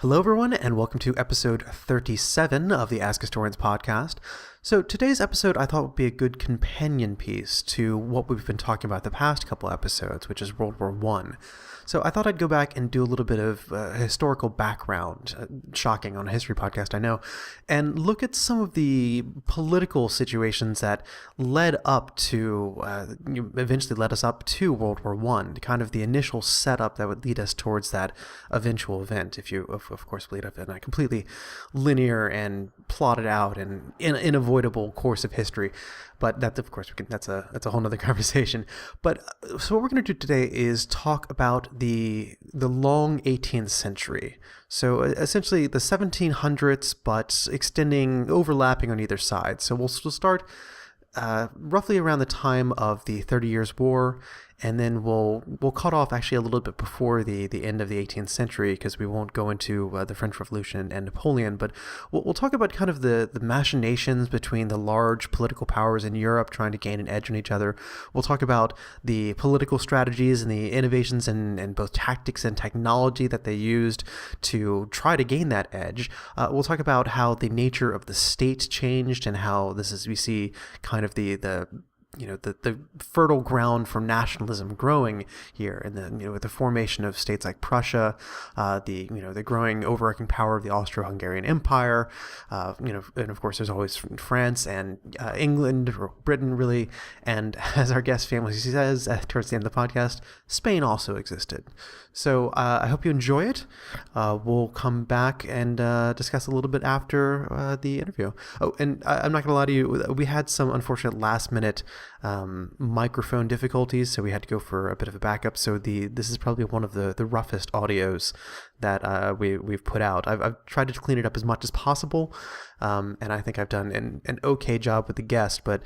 Hello, everyone, and welcome to episode 37 of the Ask Historians podcast. So today's episode I thought would be a good companion piece to what we've been talking about the past couple episodes, which is World War I. So I thought I'd go back and do a little bit of historical background, shocking on a history podcast, I know, and look at some of the political situations that led up to, eventually led us up to World War I, kind of the initial setup that would lead us towards that eventual event, if you, of course, lead up in a completely linear and plotted out and unavoidable course of history. But that, of course, that's a whole nother conversation. But so what we're going to do today is talk about the long 18th century. So essentially the 1700s, but overlapping on either side. So we'll start roughly around the time of the 30 Years' War, and then we'll cut off actually a little bit before the end of the 18th century, because we won't go into the French Revolution and Napoleon, but we'll talk about kind of the machinations between the large political powers in Europe trying to gain an edge on each other. We'll talk about the political strategies and the innovations in both tactics and technology that they used to try to gain that edge. We'll talk about how the nature of the state changed and how we see kind of the fertile ground for nationalism growing here, and with the formation of states like Prussia, the growing overarching power of the Austro-Hungarian Empire, and of course there's always France and England or Britain really, and as our guest famously says towards the end of the podcast, Spain also existed. So I hope you enjoy it. We'll come back and discuss a little bit after the interview. Oh, and I'm not gonna lie to you, we had some unfortunate last minute microphone difficulties, so we had to go for a bit of a backup. So this is probably one of the roughest audios that we've put out. I've tried to clean it up as much as possible, and I think I've done an okay job with the guest, but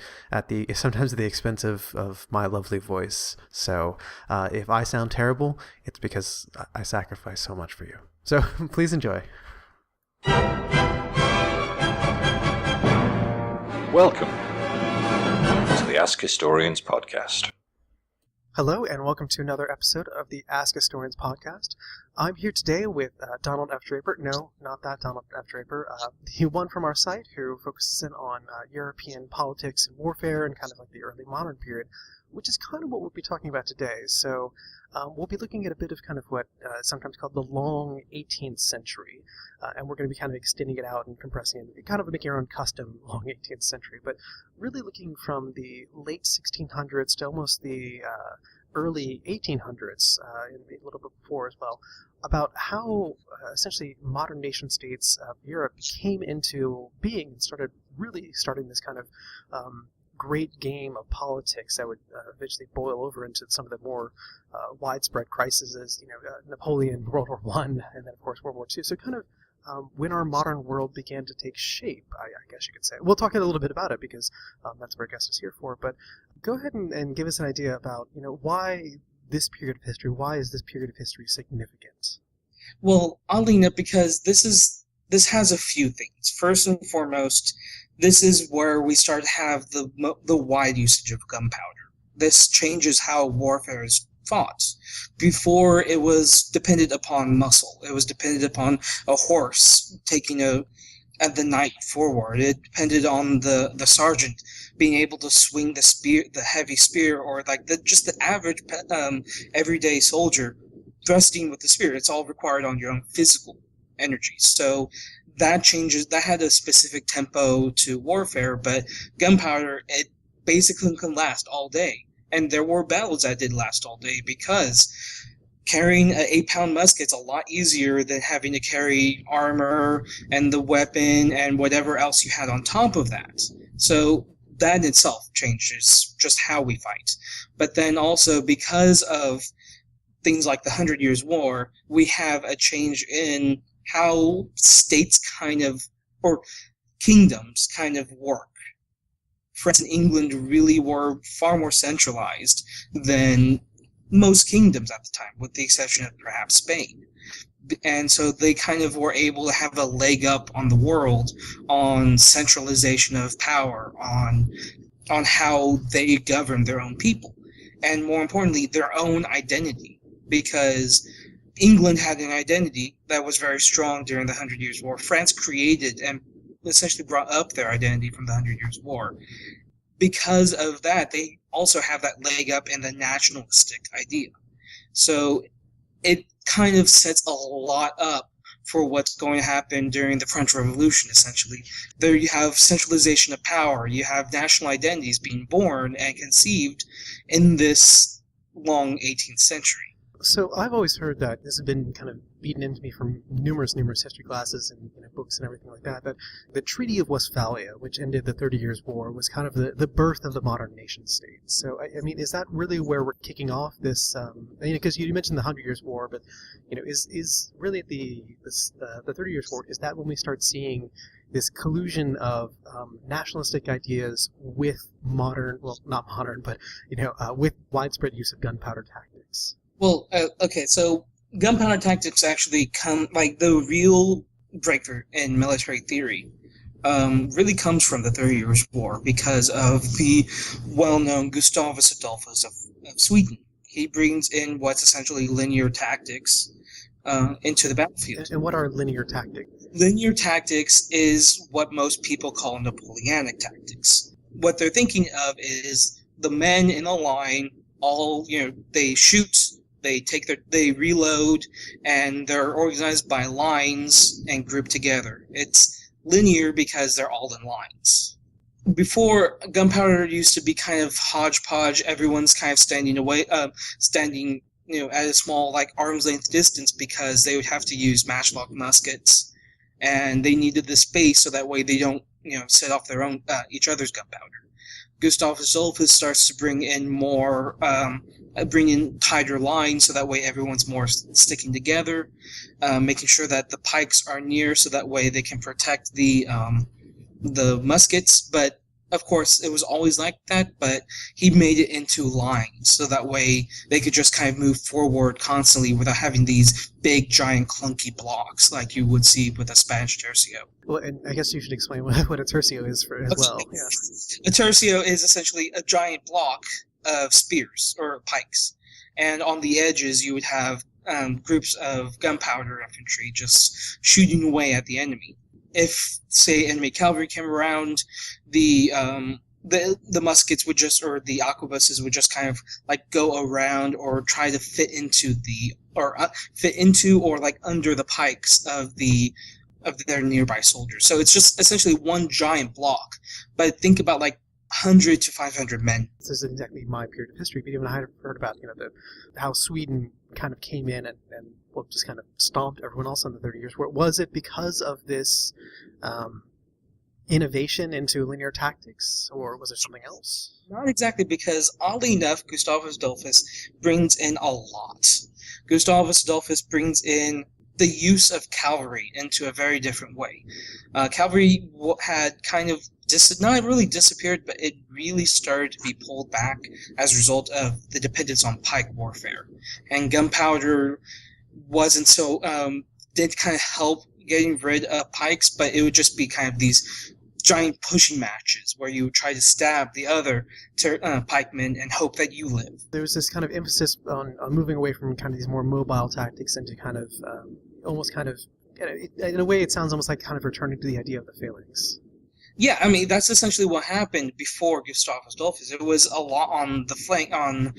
sometimes at the expense of my lovely voice. So if I sound terrible, it's because I sacrifice so much for you. So please enjoy. Welcome to the Ask Historians podcast. Hello, and welcome to another episode of the Ask Historians podcast. I'm here today with DonaldFDraper. No, not that DonaldFDraper. The one from our site who focuses in on European politics and warfare and kind of like the early modern period, which is kind of what we'll be talking about today. So we'll be looking at a bit of kind of what is sometimes called the long 18th century, and we're going to be kind of extending it out and compressing it, kind of making our own custom long 18th century, but really looking from the late 1600s to almost the early 1800s, and a little bit before as well, about how essentially modern nation states of Europe came into being and starting this kind of great game of politics that would eventually boil over into some of the more widespread crises, Napoleon, World War I, and then of course World War II. So kind of when our modern world began to take shape, I guess you could say. We'll talk a little bit about it because that's what our guest is here for. But go ahead and give us an idea about why this period of history. Why is this period of history significant? Well, oddly enough, because this has a few things. First and foremost, this is where we start to have the wide usage of gunpowder. This changes how warfare is fought. Before, it was dependent upon muscle. It was dependent upon a horse taking the knight forward. It depended on the sergeant being able to swing the spear, the heavy spear, or just the average everyday soldier thrusting with the spear. It's all required on your own physical energy. So that had a specific tempo to warfare, but gunpowder, it basically can last all day. And there were battles that did last all day because carrying an 8-pound musket's a lot easier than having to carry armor and the weapon and whatever else you had on top of that. So that in itself changes just how we fight. But then also because of things like the 100 Years' War, we have a change in how states or kingdoms kind of work. France and England really were far more centralized than most kingdoms at the time, with the exception of perhaps Spain. And so they kind of were able to have a leg up on the world on centralization of power, on how they govern their own people, and more importantly, their own identity. Because England had an identity that was very strong during the 100 Years' War. France created and essentially brought up their identity from the 100 Years' War. Because of that, they also have that leg up in the nationalistic idea. So it kind of sets a lot up for what's going to happen during the French Revolution, essentially. There you have centralization of power, you have national identities being born and conceived in this long 18th century. So I've always heard that this has been kind of beaten into me from numerous history classes and books and everything like that, that the Treaty of Westphalia, which ended the 30 Years' War, was kind of the birth of the modern nation state. So, I mean, is that really where we're kicking off this, because you mentioned the 100 Years' War, but, is really the 30 Years' War, is that when we start seeing this collusion of nationalistic ideas with modern, well, not modern, but, with widespread use of gunpowder tactics? Well, okay, so gunpowder tactics actually come, like, the real breakthrough in military theory really comes from the 30 Years' War because of the well-known Gustavus Adolphus of Sweden. He brings in what's essentially linear tactics into the battlefield. And what are linear tactics? Linear tactics is what most people call Napoleonic tactics. What they're thinking of is the men in a line all, they shoot, they reload, and they're organized by lines and grouped together. It's linear because they're all in lines. Before, gunpowder used to be kind of hodgepodge. Everyone's kind of standing at a small, like, arm's length distance because they would have to use matchlock muskets, and they needed the space so that way they don't, set off their own, each other's gunpowder. Gustavus Adolphus starts to bring in more, tighter lines so that way everyone's more sticking together, making sure that the pikes are near so that way they can protect the muskets. But of course, it was always like that, but he made it into lines so that way they could just kind of move forward constantly without having these big, giant, clunky blocks like you would see with a Spanish tercio. Well, and I guess you should explain what a tercio is as well. Yeah. A tercio is essentially a giant block of spears or pikes, and on the edges you would have groups of gunpowder infantry just shooting away at the enemy. If, say, enemy cavalry came around, the muskets would just, or the arquebuses would just kind of like go around or try to fit into or like under the pikes of their nearby soldiers. So it's just essentially one giant block. But think about like 100 to 500 men. This isn't exactly my period of history, but even I had heard about how Sweden kind of came in and just kind of stomped everyone else in the 30 Years' War. Was it because of this innovation into linear tactics, or was it something else? Not exactly, because oddly enough, Gustavus Adolphus brings in a lot. Gustavus Adolphus brings in the use of cavalry into a very different way. Cavalry had kind of not really disappeared, but it really started to be pulled back as a result of the dependence on pike warfare. And gunpowder wasn't so, did kind of help getting rid of pikes, but it would just be kind of these giant pushing matches where you would try to stab the other pikemen and hope that you live. There was this kind of emphasis on moving away from kind of these more mobile tactics into kind of almost kind of, in a way it sounds almost like kind of returning to the idea of the phalanx. Yeah, I mean, that's essentially what happened before Gustavus Adolphus. It was a lot on the flank, on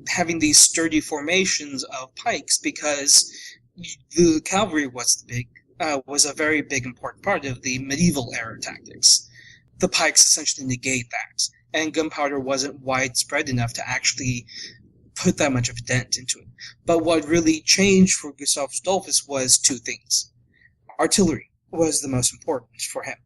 having these sturdy formations of pikes, because the cavalry was a very big important part of the medieval era tactics. The pikes essentially negate that, and gunpowder wasn't widespread enough to actually put that much of a dent into it. But what really changed for Gustavus Adolphus was two things. Artillery was the most important for him.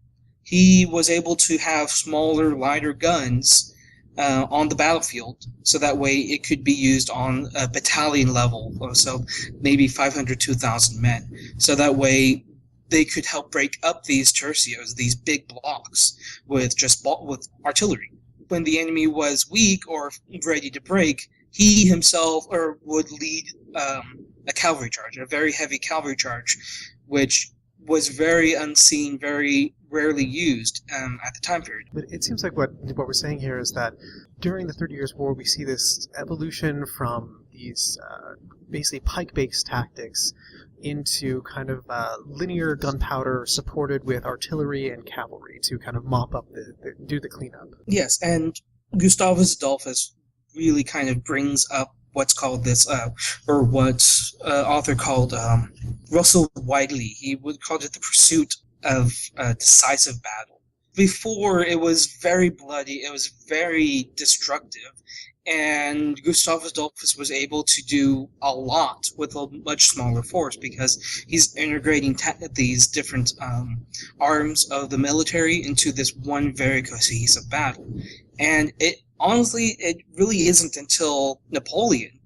He was able to have smaller, lighter guns on the battlefield, so that way it could be used on a battalion level, so maybe 500 to 1,000 men. So that way they could help break up these tercios, these big blocks, with artillery. When the enemy was weak or ready to break, he himself would lead a cavalry charge, a very heavy cavalry charge, which was very unseen, very rarely used at the time period. But it seems like what we're saying here is that during the 30 Years' War, we see this evolution from these basically pike-based tactics into kind of linear gunpowder supported with artillery and cavalry to kind of mop up do the cleanup. Yes, and Gustavus Adolphus really kind of brings up what's called this, or what author called Russell Whiteley. He would call it the pursuit of decisive battle. Before, it was very bloody, it was very destructive, and Gustavus Adolphus was able to do a lot with a much smaller force because he's integrating these different arms of the military into this one very cohesive battle. And honestly, it really isn't until Napoleon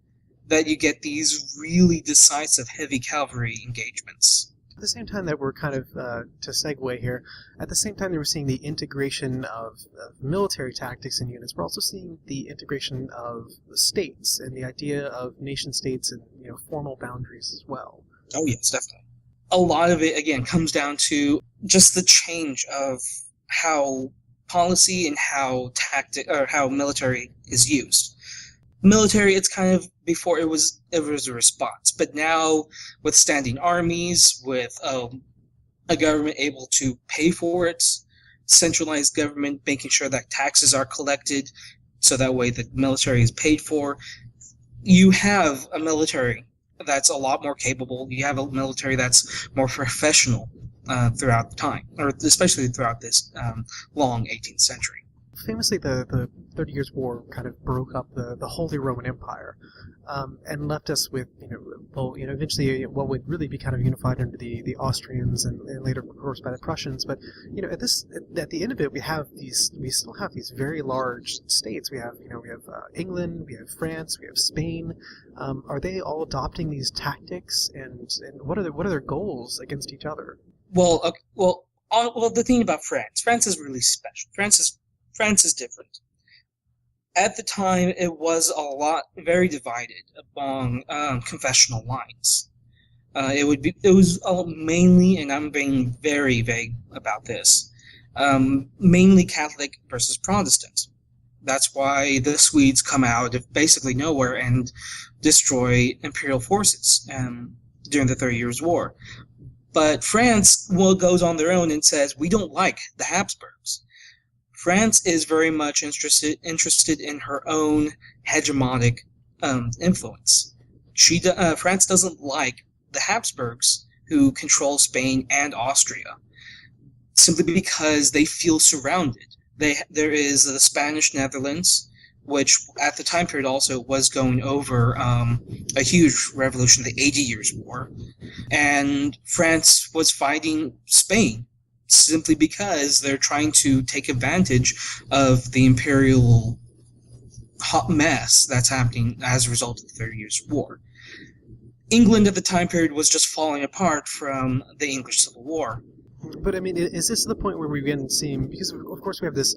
that you get these really decisive heavy cavalry engagements. At the same time that we're kind of, to segue here, at the same time that we're seeing the integration of military tactics and units, we're also seeing the integration of the states and the idea of nation states and formal boundaries as well. Oh yes, definitely. A lot of it, again, comes down to just the change of how policy and how military is used. Military, it's kind of, before it was a response, but now with standing armies, with a government able to pay for it, centralized government making sure that taxes are collected so that way the military is paid for, you have a military that's a lot more capable. You have a military that's more professional throughout the time, or especially throughout this long 18th century. Famously, the 30 Years' War kind of broke up the Holy Roman Empire and left us with, eventually what would really be kind of unified under the Austrians and later, of course, by the Prussians. But, at the end of it, we still have these very large states. We have England, we have France, we have Spain. Are they all adopting these tactics, and what are their goals against each other? Well, the thing about France is really special. France is different. At the time, it was very divided along confessional lines. It was mainly, and I'm being very vague about this, mainly Catholic versus Protestant. That's why the Swedes come out of basically nowhere and destroy imperial forces during the 30 Years' War. But France goes on their own and says, we don't like the Habsburgs. France is very much interested in her own hegemonic influence. France doesn't like the Habsburgs, who control Spain and Austria, simply because they feel surrounded. There is the Spanish Netherlands, which at the time period also was going over a huge revolution, the 80 Years' War, and France was fighting Spain, simply because they're trying to take advantage of the imperial hot mess that's happening as a result of the 30 Years' War. England at the time period was just falling apart from the English Civil War. But, I mean, is this the point where we begin seeing, because of course we have this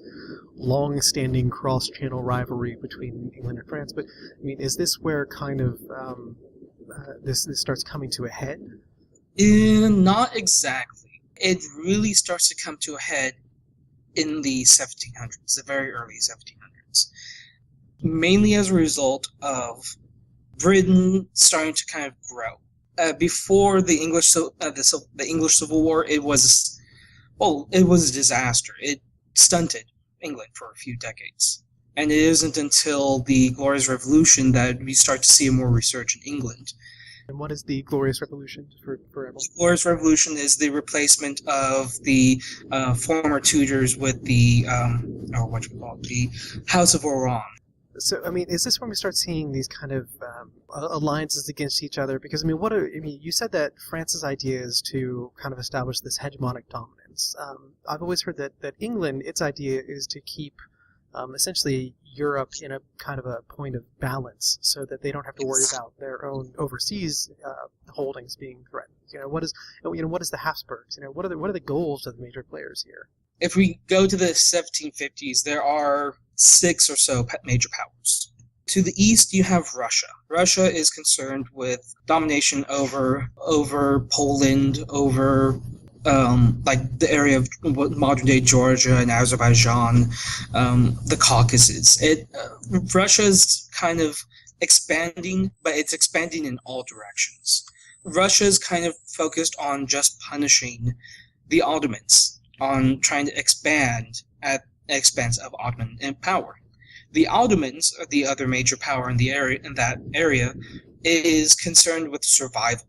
long-standing cross-channel rivalry between England and France, but, I mean, is this where kind of this starts coming to a head? Not exactly. It really starts to come to a head in the 1700s, the very early 1700s, mainly as a result of Britain starting to kind of grow. Before the English Civil War, it was a disaster. It stunted England for a few decades, and it isn't until the Glorious Revolution that we start to see a more resurgent England. And what is the Glorious Revolution for everyone? The Glorious Revolution is the replacement of the former Tudors with the the House of Oran. So, I mean, is this when we start seeing these kind of alliances against each other? Because, I mean, you said that France's idea is to kind of establish this hegemonic dominance. I've always heard that England, its idea is to keep essentially Europe in a kind of a point of balance, so that they don't have to worry about their own overseas holdings being threatened. What is the Habsburgs? What are the goals of the major players here? If we go to the 1750s, there are 6 or so major powers. To the east, you have Russia. Russia is concerned with domination over Poland, over the area of modern-day Georgia and Azerbaijan, the Caucasus. Russia's kind of expanding, but it's expanding in all directions. Russia's kind of focused on just punishing the Ottomans, on trying to expand at the expense of Ottoman power. The Ottomans, the other major power in that area, is concerned with survival.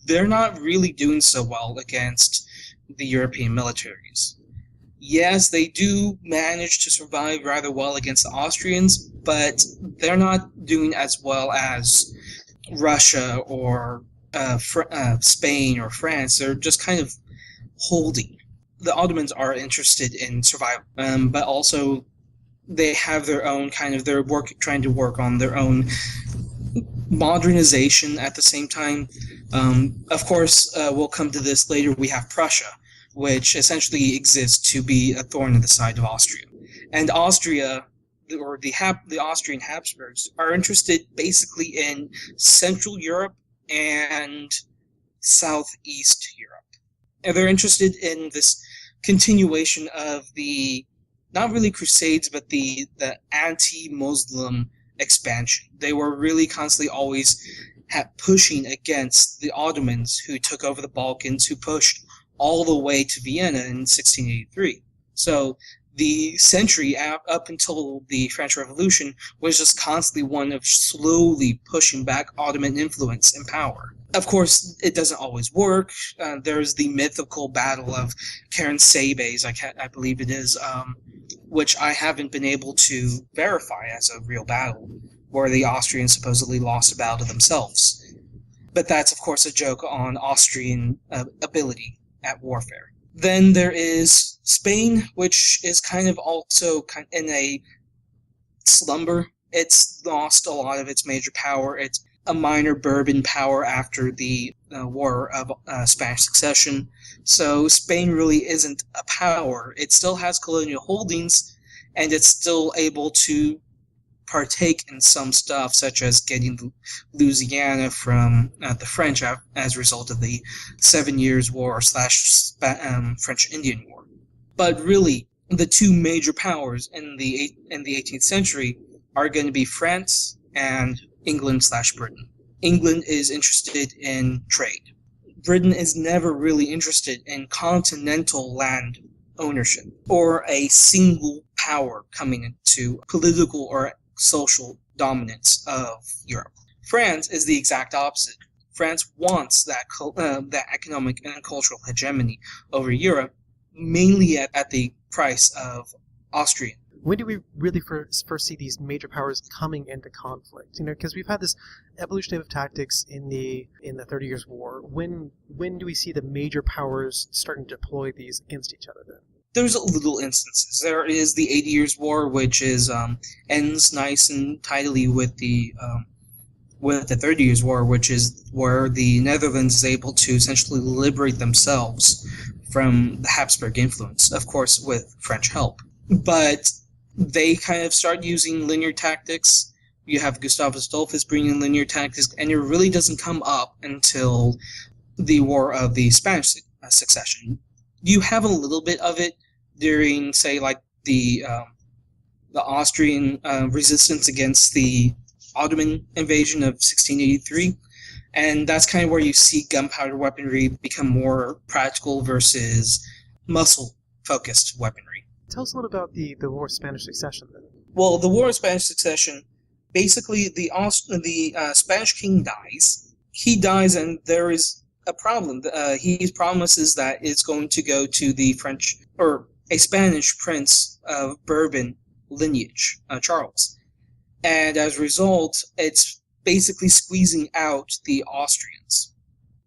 They're not really doing so well against the European militaries. Yes, they do manage to survive rather well against the Austrians, but they're not doing as well as Russia or Spain or France. They're just kind of holding. The Ottomans are interested in survival, but also they have their own they're trying to work on their own modernization at the same time. Of course, we'll come to this later. We have Prussia, which essentially exists to be a thorn in the side of Austria. And Austria, or the Austrian Habsburgs, are interested basically in Central Europe and Southeast Europe. And they're interested in this continuation of the, not really crusades, but the anti-Muslim expansion. They were really constantly always pushing against the Ottomans, who took over the Balkans, who pushed all the way to Vienna in 1683. So the century up until the French Revolution was just constantly one of slowly pushing back Ottoman influence and power. Of course, it doesn't always work. There's the mythical battle of Sabes, I believe it is, which I haven't been able to verify as a real battle, where the Austrians supposedly lost a battle to themselves. But that's, of course, a joke on Austrian ability at warfare. Then there is Spain, which is kind of also in a slumber. It's lost a lot of its major power. It's a minor Bourbon power after the War of Spanish Succession. So Spain really isn't a power. It still has colonial holdings, and it's still able to partake in some stuff, such as getting Louisiana from the French as a result of the 7 Years' War / French-Indian War. But really, the two major powers in the 18th century are going to be France and England / Britain. England is interested in trade. Britain is never really interested in continental land ownership or a single power coming into political or social dominance of Europe. France is the exact opposite. France wants that economic and cultural hegemony over Europe, mainly at the price of Austria. When do we really first see these major powers coming into conflict? Because we've had this evolution of tactics in the 30 Years' War. When do we see the major powers starting to deploy these against each other then? There's little instances. There is the 80 Years' War, which is ends nice and tidily with the 30 Years' War, which is where the Netherlands is able to essentially liberate themselves from the Habsburg influence, of course with French help. But they kind of start using linear tactics. You have Gustavus Adolphus bringing in linear tactics, and it really doesn't come up until the War of the Spanish Succession. You have a little bit of it during, say, like the Austrian resistance against the Ottoman invasion of 1683, and that's kind of where you see gunpowder weaponry become more practical versus muscle-focused weaponry. Tell us a little about the War of Spanish Succession then. Well, the War of Spanish Succession, basically the Spanish king dies. He dies, and there is a problem. He promises that it's going to go to the French, or a Spanish prince of Bourbon lineage, Charles. And as a result, it's basically squeezing out the Austrians.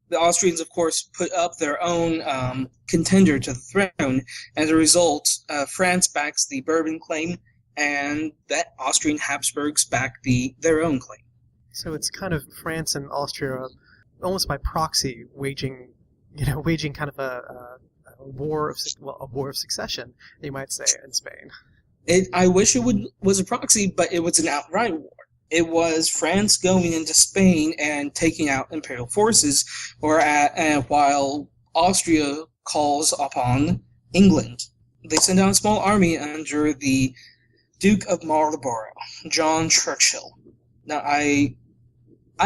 The Austrians, of course, put up their own contender to the throne. As a result, France backs the Bourbon claim, and that Austrian Habsburgs back their own claim. So it's kind of France and Austria, almost by proxy, waging kind of a war of succession, you might say, in Spain. I wish it was a proxy, but it was an outright war. It was France going into Spain and taking out imperial forces, while Austria calls upon England. They send out a small army under the Duke of Marlborough, John Churchill. Now, I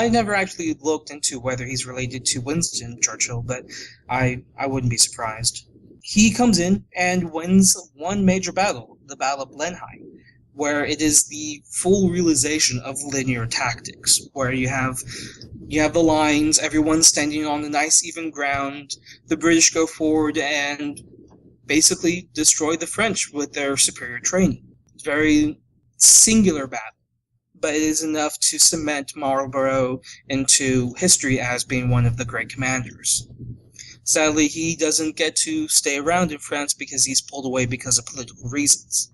never actually looked into whether he's related to Winston Churchill, but I wouldn't be surprised. He comes in and wins one major battle, the Battle of Blenheim, where it is the full realization of linear tactics, where you have the lines, everyone's standing on a nice even ground, the British go forward and basically destroy the French with their superior training. It's a very singular battle, but it is enough to cement Marlborough into history as being one of the great commanders. Sadly, he doesn't get to stay around in France because he's pulled away because of political reasons.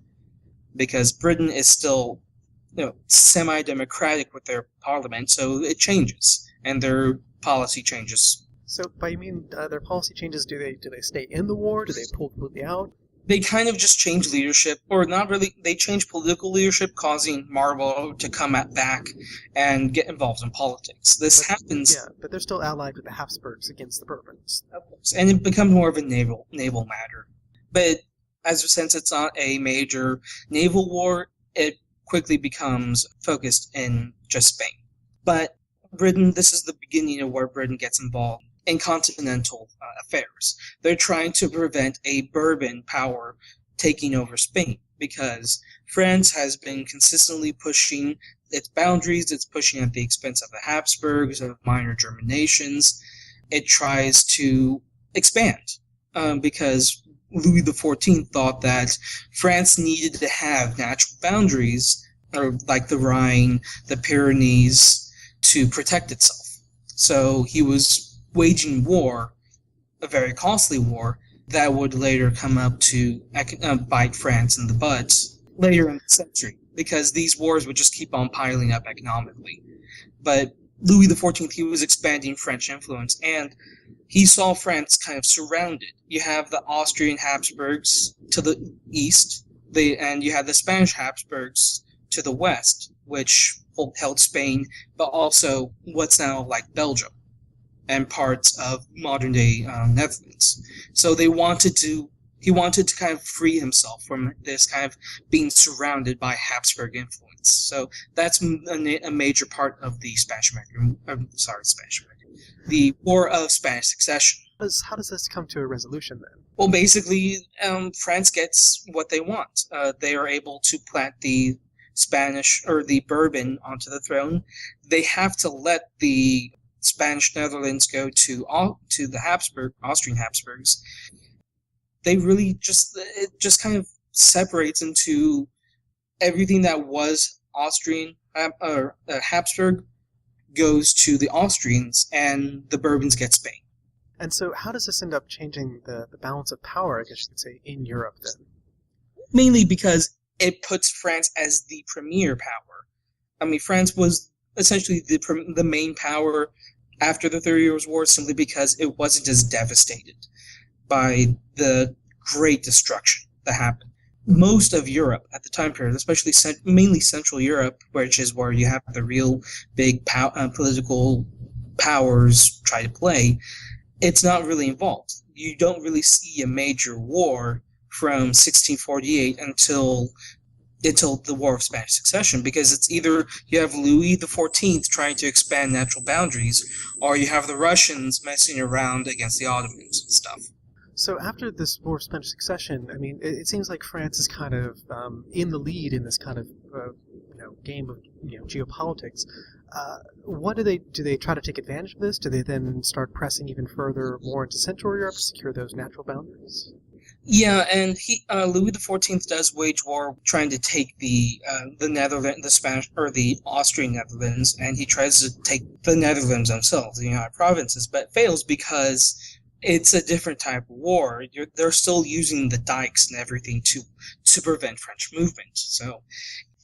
Because Britain is still, semi-democratic with their parliament, so it changes, and their policy changes. So, by you mean their policy changes? Do they stay in the war? Do they pull completely out? They kind of just change leadership, or not really. They change political leadership, causing Marlborough to come back and get involved in politics. This happens. Yeah, but they're still allied with the Habsburgs against the Bourbons. Of course, and it becomes more of a naval matter. But since it's not a major naval war, it quickly becomes focused in just Spain. But Britain, this is the beginning of where Britain gets involved in continental affairs. They're trying to prevent a Bourbon power taking over Spain, because France has been consistently pushing its boundaries. It's pushing at the expense of the Habsburgs, of minor German nations. It tries to expand because Louis XIV thought that France needed to have natural boundaries, or like the Rhine, the Pyrenees, to protect itself. So he was waging war, a very costly war, that would later come up to bite France in the butt later in the century, because these wars would just keep on piling up economically. But Louis XIV, he was expanding French influence, and he saw France kind of surrounded. You have the Austrian Habsburgs to the east, and you have the Spanish Habsburgs to the west, which held Spain, but also what's now like Belgium and parts of modern-day Netherlands. So he wanted to kind of free himself from this kind of being surrounded by Habsburg influence. So that's a major part of the the War of Spanish Succession. How does this come to a resolution then? Well, basically, France gets what they want. They are able to plant the Spanish or the Bourbon onto the throne. They have to let the Spanish Netherlands go to the Austrian Habsburgs. They really it just kind of separates into everything that was Austrian Habsburg goes to the Austrians, and the Bourbons get Spain. And so how does this end up changing the balance of power, I guess you could say, in Europe then? Mainly because it puts France as the premier power. I mean, France was essentially the main power after the 30 Years' War, simply because it wasn't as devastated by the great destruction that happened. Most of Europe at the time period, especially mainly Central Europe, which is where you have the real big political powers try to play, it's not really involved. You don't really see a major war from 1648 until the War of Spanish Succession, because it's either you have Louis XIV trying to expand natural boundaries, or you have the Russians messing around against the Ottomans and stuff. So after this War of Spanish Succession, I mean, it seems like France is kind of in the lead in this kind of game of geopolitics. What do they try to take advantage of this? Do they then start pressing even further more into Central Europe to secure those natural boundaries? Yeah, and Louis XIV does wage war trying to take the Netherlands, the Spanish or the Austrian Netherlands, and he tries to take the Netherlands themselves, the United Provinces, but fails because it's a different type of war. They're still using the dikes and everything to prevent French movement. So,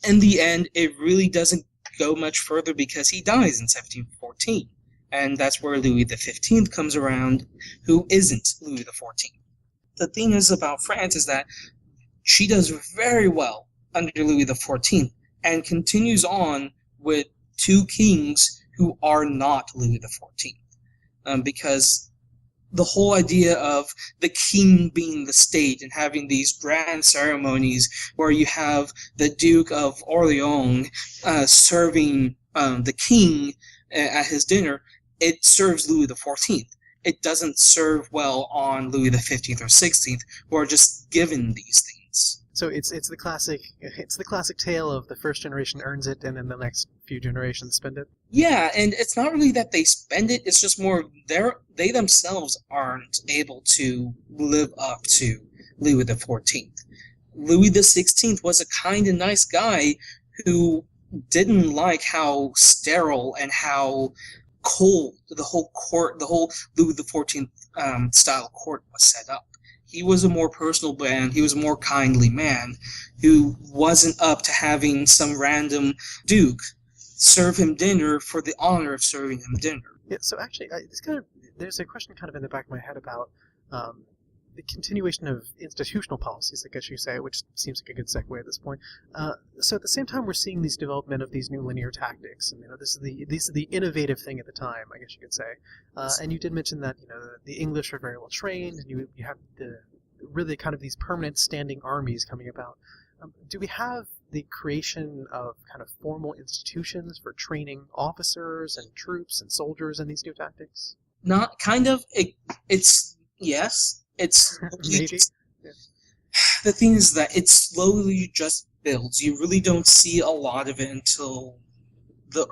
in the end, it really doesn't go much further because he dies in 1714, and that's where Louis XV comes around, who isn't Louis XIV. The thing is about France is that she does very well under Louis XIV and continues on with two kings who are not Louis XIV, because the whole idea of the king being the state and having these grand ceremonies where you have the Duke of Orleans serving the king at his dinner, it serves Louis XIV. It doesn't serve well on Louis XV or XVI, who are just given these things. So it's the classic tale of the first generation earns it, and then the next few generations spend it. Yeah, and it's not really that they spend it; it's just more they themselves aren't able to live up to Louis XIV. Louis XVI was a kind and nice guy who didn't like how sterile and how cold the whole Louis XIV style court was set up. He was a more personal man. He was a more kindly man who wasn't up to having some random duke serve him dinner for the honor of serving him dinner. Yeah. So actually, there's a question kind of in the back of my head about the continuation of institutional policies, I guess you say, which seems like a good segue at this point. So at the same time, we're seeing these development of these new linear tactics, and this is the innovative thing at the time, I guess you could say. And you did mention that the English are very well trained, and you have really kind of these permanent standing armies coming about. Do we have the creation of kind of formal institutions for training officers and troops and soldiers in these new tactics? Not kind of. It's yes. It's maybe. Yeah. The thing is that it slowly just builds. You really don't see a lot of it until the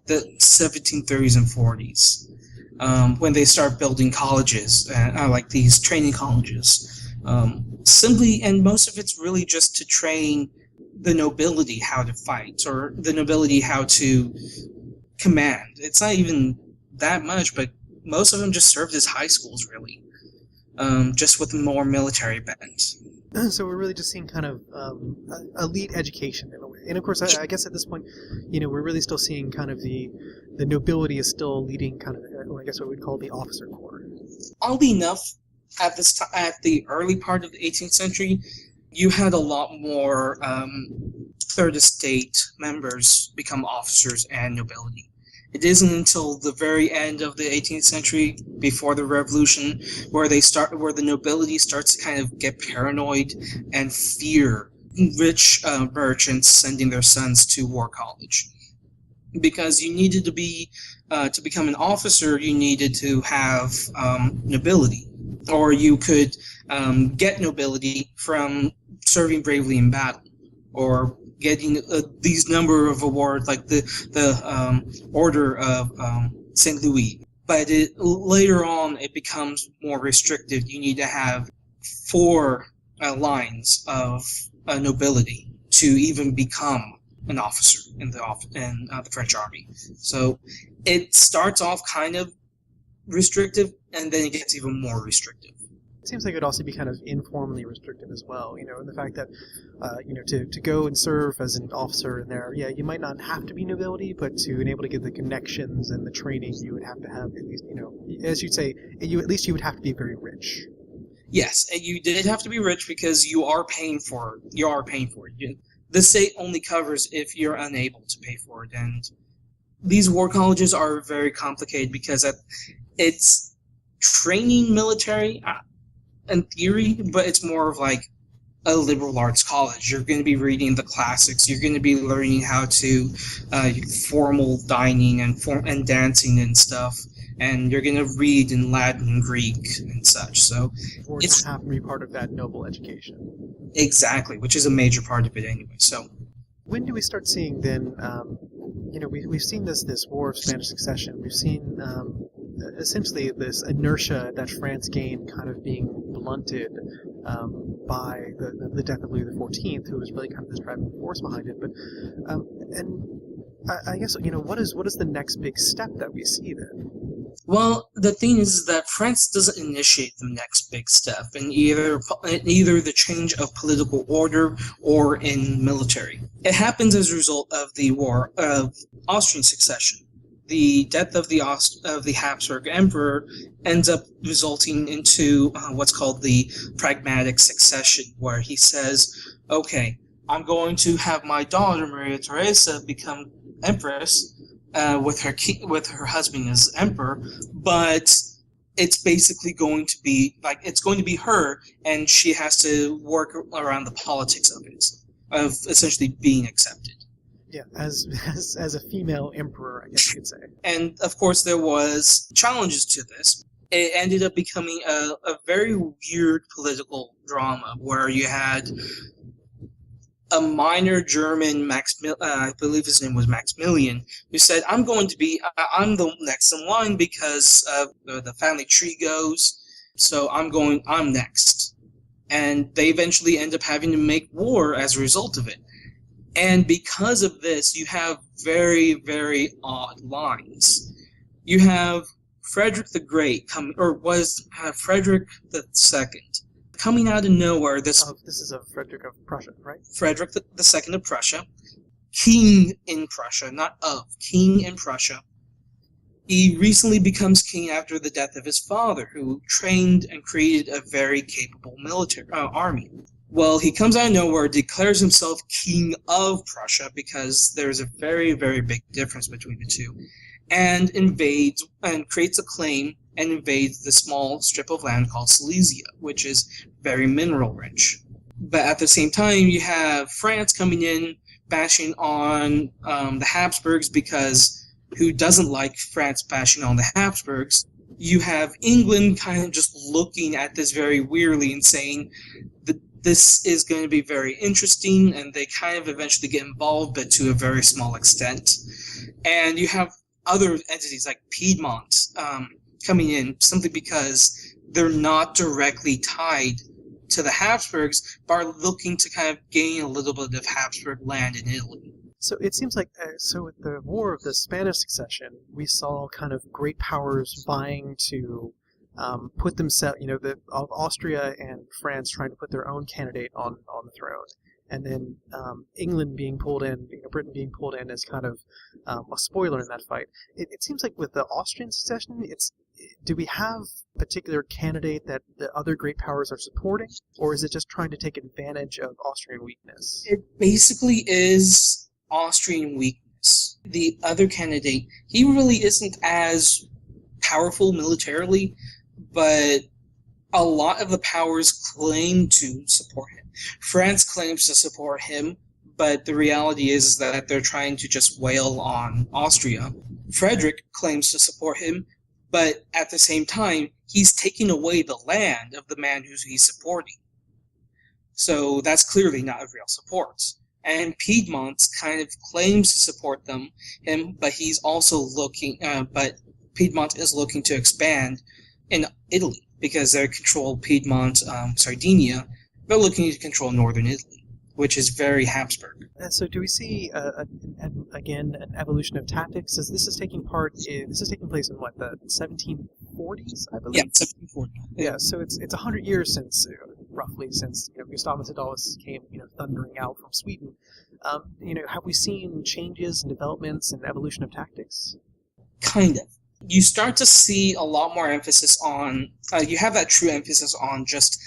the 1730s and 40s, when they start building colleges, like these training colleges. Simply, and most of it's really just to train the nobility how to fight, or the nobility how to command. It's not even that much, but most of them just served as high schools, really. Just with more military bent. So we're really just seeing kind of elite education in a way. And of course, I guess at this point, we're really still seeing kind of the nobility is still leading kind of, I guess what we'd call the officer corps. Oddly enough, at the early part of the 18th century, you had a lot more third estate members become officers and nobility. It isn't until the very end of the 18th century, before the Revolution, where the nobility starts to kind of get paranoid and fear rich merchants sending their sons to war college, because you needed to become an officer, you needed to have nobility, or you could get nobility from serving bravely in battle, or getting these number of awards, like the Order of St. Louis. But later on, it becomes more restrictive. You need to have 4 lines of nobility to even become an officer in the French army. So it starts off kind of restrictive, and then it gets even more restrictive. It seems like it would also be kind of informally restrictive as well, and the fact that, to go and serve as an officer in there, you might not have to be nobility, but to enable to get the connections and the training, you would have to have at least, as you'd say, you would have to be very rich. Yes, and you did have to be rich because you are paying for it. The state only covers if you're unable to pay for it, and these war colleges are very complicated because it's training military in theory, but it's more of like a liberal arts college. You're going to be reading the classics. You're going to be learning how to formal dining and dancing and stuff. And you're going to read in Latin and Greek and such. So it's have to be part of that noble education. Exactly, which is a major part of it anyway. So when do we start seeing then? We've seen this War of Spanish Succession. We've seen essentially this inertia that France gained kind of being blunted by the death of Louis XIV, who was really kind of this driving force behind it. But I guess what is the next big step that we see then? Well, the thing is that France doesn't initiate the next big step in either the change of political order or in military. It happens as a result of the War of Austrian Succession. The death of the Habsburg Emperor ends up resulting into what's called the pragmatic succession, where he says, okay, I'm going to have my daughter, Maria Theresa, become empress, with her husband as emperor, but it's basically going to be her, and she has to work around the politics of essentially being accepted. Yeah, as a female emperor, I guess you could say. And of course, there was challenges to this. It ended up becoming a very weird political drama where you had a minor German, I believe his name was Maximilian, who said, I'm the next in line because the family tree goes, so I'm next. And they eventually end up having to make war as a result of it. And because of this, you have very, very odd lines. You have Frederick the Great Frederick the Second coming out of nowhere. This is a Frederick of Prussia, right? Frederick the Second of Prussia, king in Prussia, not of, king in Prussia. He recently becomes king after the death of his father, who trained and created a very capable military army. Well, he comes out of nowhere, declares himself king of Prussia, because there's a very, very big difference between the two, and invades and creates a claim and invades the small strip of land called Silesia, which is very mineral rich. But at the same time, you have France coming in, bashing on the Habsburgs, because who doesn't like France bashing on the Habsburgs? You have England kind of just looking at this very weirdly and saying that this is going to be very interesting, and they kind of eventually get involved, but to a very small extent. And you have other entities like Piedmont coming in simply because they're not directly tied to the Habsburgs, but are looking to kind of gain a little bit of Habsburg land in Italy. So it seems like, with the War of the Spanish Succession, we saw kind of great powers vying to put themselves, Austria and France trying to put their own candidate on the throne. And then England being pulled in, Britain being pulled in as kind of a spoiler in that fight. It seems like with the Austrian succession, do we have a particular candidate that the other great powers are supporting, or is it just trying to take advantage of Austrian weakness? It basically is Austrian weakness. The other candidate, he really isn't as powerful militarily, but a lot of the powers claim to support him. France claims to support him, but the reality is that they're trying to just wail on Austria. Frederick claims to support him, but at the same time, he's taking away the land of the man who he's supporting. So that's clearly not a real support. And Piedmont kind of claims to support him, but he's also but Piedmont is looking to expand in Italy because they control Piedmont, Sardinia. They're looking to control northern Italy, which is very Habsburg. And so, do we see again an evolution of tactics? As this is taking place in what, the 1740s, I believe. Yeah, 1740. Yeah, so it's 100 years since Gustavus Adolphus came thundering out from Sweden. Have we seen changes and developments and evolution of tactics? Kind of. You start to see a lot more emphasis on. You have that true emphasis on just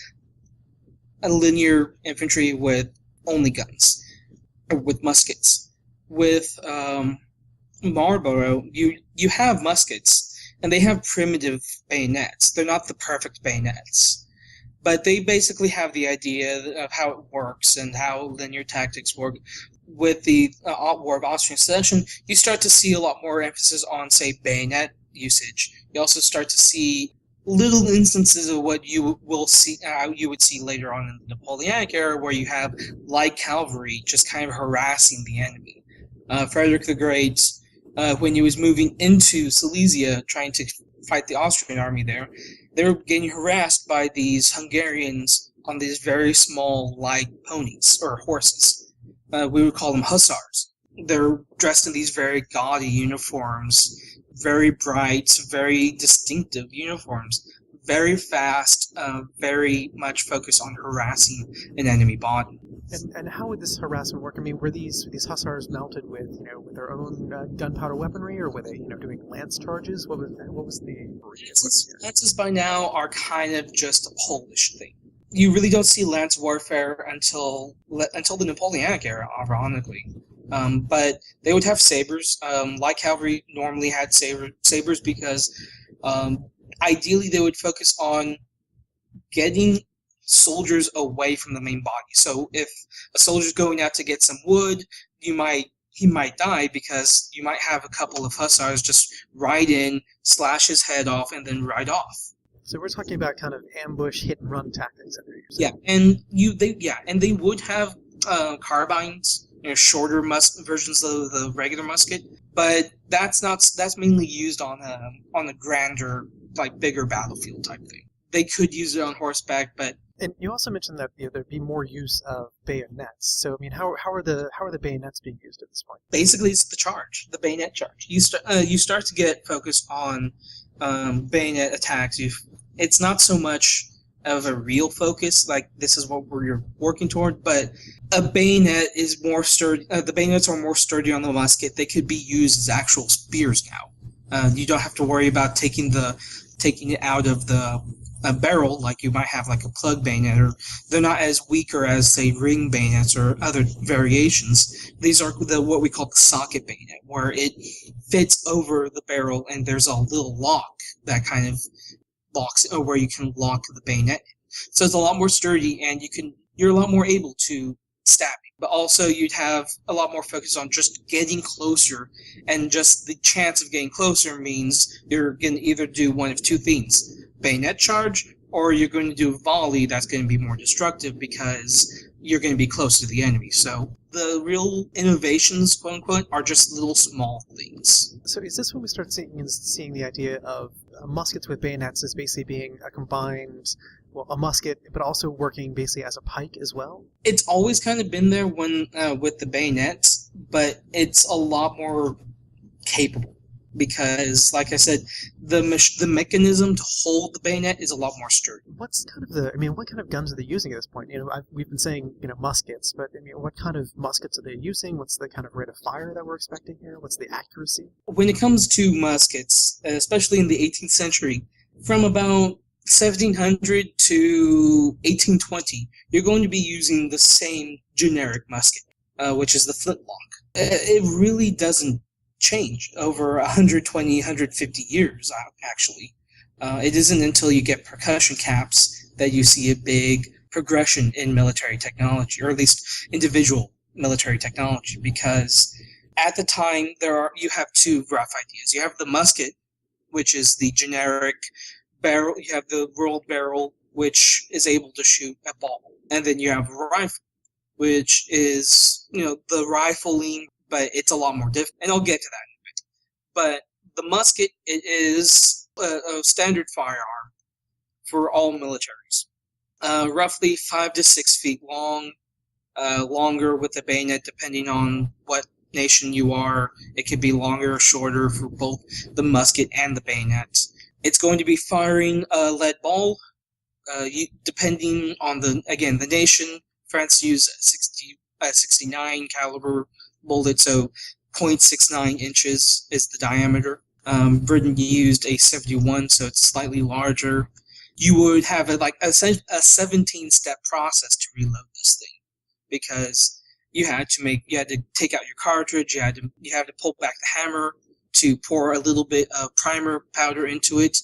a linear infantry with only guns, or with muskets. With Marlborough, you have muskets, and they have primitive bayonets. They're not the perfect bayonets, but they basically have the idea of how it works and how linear tactics work. With the War of Austrian Succession, you start to see a lot more emphasis on, say, bayonet usage. You also start to see little instances of what you would see later on in the Napoleonic era, where you have light cavalry just kind of harassing the enemy. Frederick the Great, when he was moving into Silesia, trying to fight the Austrian army there, they were getting harassed by these Hungarians on these very small light ponies, or horses. We would call them hussars. They're dressed in these very gaudy uniforms, very bright, very distinctive uniforms, very fast, very much focused on harassing an enemy body. And how would this harassment work? I mean, were these hussars mounted with their own gunpowder weaponry, or were they doing lance charges? What was the Lances by now are kind of just a Polish thing. You really don't see lance warfare until the Napoleonic era, ironically. But they would have sabers. Light cavalry normally had sabers because ideally they would focus on getting soldiers away from the main body. So if a soldier's going out to get some wood, he might he might die because you might have a couple of hussars just ride in, slash his head off, and then ride off. So we're talking about kind of ambush, hit and run tactics. Yeah, and they would have carbines, shorter versions of the regular musket, but that's mainly used on a grander, like bigger battlefield type thing. They could use it on horseback, but. And you also mentioned that there'd be more use of bayonets. So, I mean, how are the bayonets being used at this point? Basically, it's the bayonet charge. You start to get focused on bayonet attacks. It's not so much of a real focus, like this is what we're working toward, but a bayonet is more sturdy. The bayonets are more sturdy on the musket. They could be used as actual spears now. You don't have to worry about taking it out of a barrel like you might have like a plug bayonet, or they're not as weaker as, say, ring bayonets or other variations. These are what we call the socket bayonet, where it fits over the barrel and there's a little lock that kind of locks, or where you can lock the bayonet. So it's a lot more sturdy, and you're a lot more able to stab. But also you'd have a lot more focus on just getting closer, and just the chance of getting closer means you're going to either do one of two things: bayonet charge, or you're going to do a volley that's going to be more destructive because you're going to be close to the enemy. So the real innovations, quote unquote, are just little small things. So is this when we start seeing the idea of muskets with bayonets as basically being a combined, a musket, but also working basically as a pike as well? It's always kind of been there when with the bayonets, but it's a lot more capable. Because, like I said, the mechanism to hold the bayonet is a lot more sturdy. What kind of guns are they using at this point? We've been saying, muskets, but what kind of muskets are they using? What's the kind of rate of fire that we're expecting here? What's the accuracy? When it comes to muskets, especially in the 18th century, from about 1700 to 1820, you're going to be using the same generic musket, which is the flintlock. It really doesn't change over 120, 150 years, actually. It isn't until you get percussion caps that you see a big progression in military technology, or at least individual military technology, because at the time you have two rough ideas. You have the musket, which is the generic barrel. You have the rolled barrel, which is able to shoot a ball. And then you have a rifle, which is, the rifling, but it's a lot more difficult, and I'll get to that in a bit. But the musket, it is a standard firearm for all militaries. Roughly 5 to 6 feet long, longer with the bayonet depending on what nation you are. It could be longer or shorter for both the musket and the bayonet. It's going to be firing a lead ball, depending on the nation. France used 69 caliber bullet, so 0.69 inches is the diameter. Britain used a 71, so it's slightly larger. You would have a 17-step process to reload this thing, because you had to take out your cartridge, you had to pull back the hammer to pour a little bit of primer powder into it,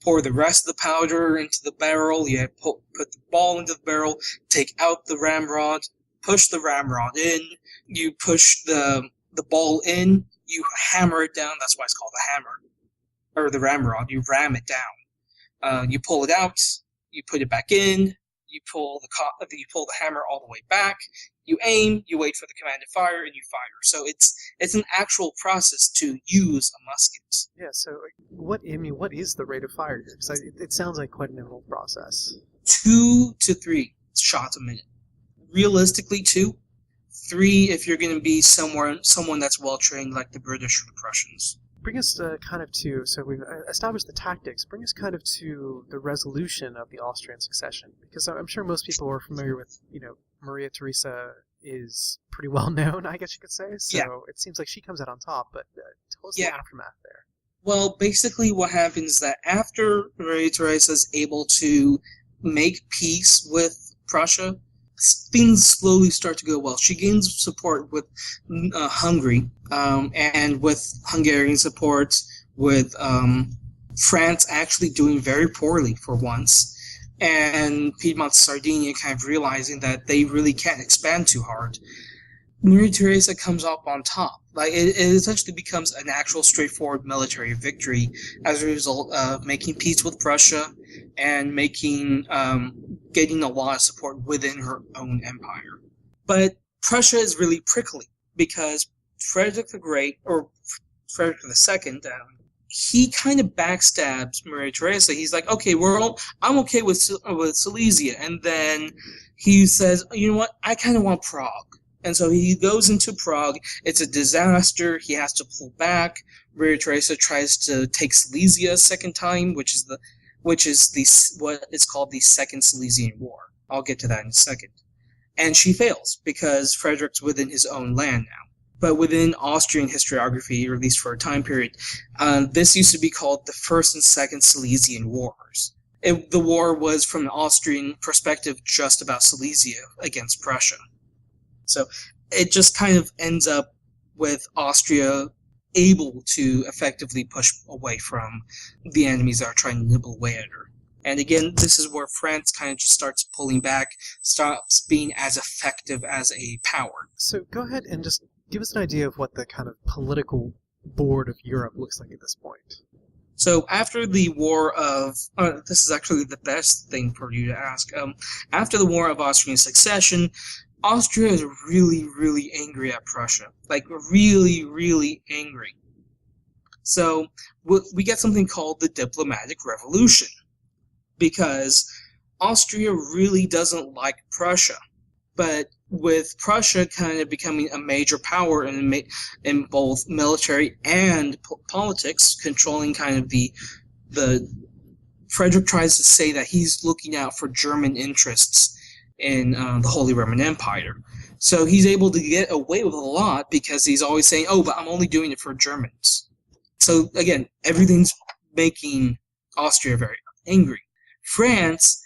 pour the rest of the powder into the barrel, you had to put the ball into the barrel, take out the ramrod, push the ramrod in, you push the ball in, you hammer it down, that's why it's called the hammer, or the ramrod, you ram it down. You pull it out, you put it back in, you pull the hammer all the way back, you aim, you wait for the command to fire, and you fire. So it's an actual process to use a musket. Yeah. So what is the rate of fire here? Because it sounds like quite an involved process. 2 to 3 shots a minute. Realistically, 2, 3 if you're going to be someone that's well trained, like the British or the Prussians. Bring us so we've established the tactics. Bring us kind of to the resolution of the Austrian succession, because I'm sure most people are familiar with, Maria Theresa is pretty well known, I guess you could say. So yeah. It seems like she comes out on top, but tell us the aftermath there. Well, basically what happens is that after Maria Theresa is able to make peace with Prussia, things slowly start to go well. She gains support with Hungary, and with Hungarian support, with France actually doing very poorly for once, and Piedmont, Sardinia kind of realizing that they really can't expand too hard. Maria Theresa comes up on top. Like it essentially becomes an actual straightforward military victory as a result of making peace with Prussia and getting a lot of support within her own empire. But Prussia is really prickly because Frederick the Great, or Frederick II, he kind of backstabs Maria Theresa. He's like, okay, I'm okay with Silesia, and then he says, you know what, I kind of want Prague. And so he goes into Prague. It's a disaster. He has to pull back. Maria Theresa tries to take Silesia a second time, which is what is called the Second Silesian War. I'll get to that in a second. And she fails because Frederick's within his own land now. But within Austrian historiography, or at least for a time period, this used to be called the First and Second Silesian Wars. The war was, from an Austrian perspective, just about Silesia against Prussia. So it just kind of ends up with Austria able to effectively push away from the enemies that are trying to nibble away at her. And again, this is where France kind of just starts pulling back, stops being as effective as a power. So go ahead and just give us an idea of what the kind of political board of Europe looks like at this point. So after the War of... this is actually the best thing for you to ask. After the War of Austrian Succession, Austria is really, really angry at Prussia. Like, really, really angry. So we get something called the Diplomatic Revolution, because Austria really doesn't like Prussia. But with Prussia kind of becoming a major power in both military and politics, controlling kind of the Frederick tries to say that he's looking out for German interests in the Holy Roman Empire. So he's able to get away with a lot because he's always saying, oh, but I'm only doing it for Germans. So again, everything's making Austria very angry. France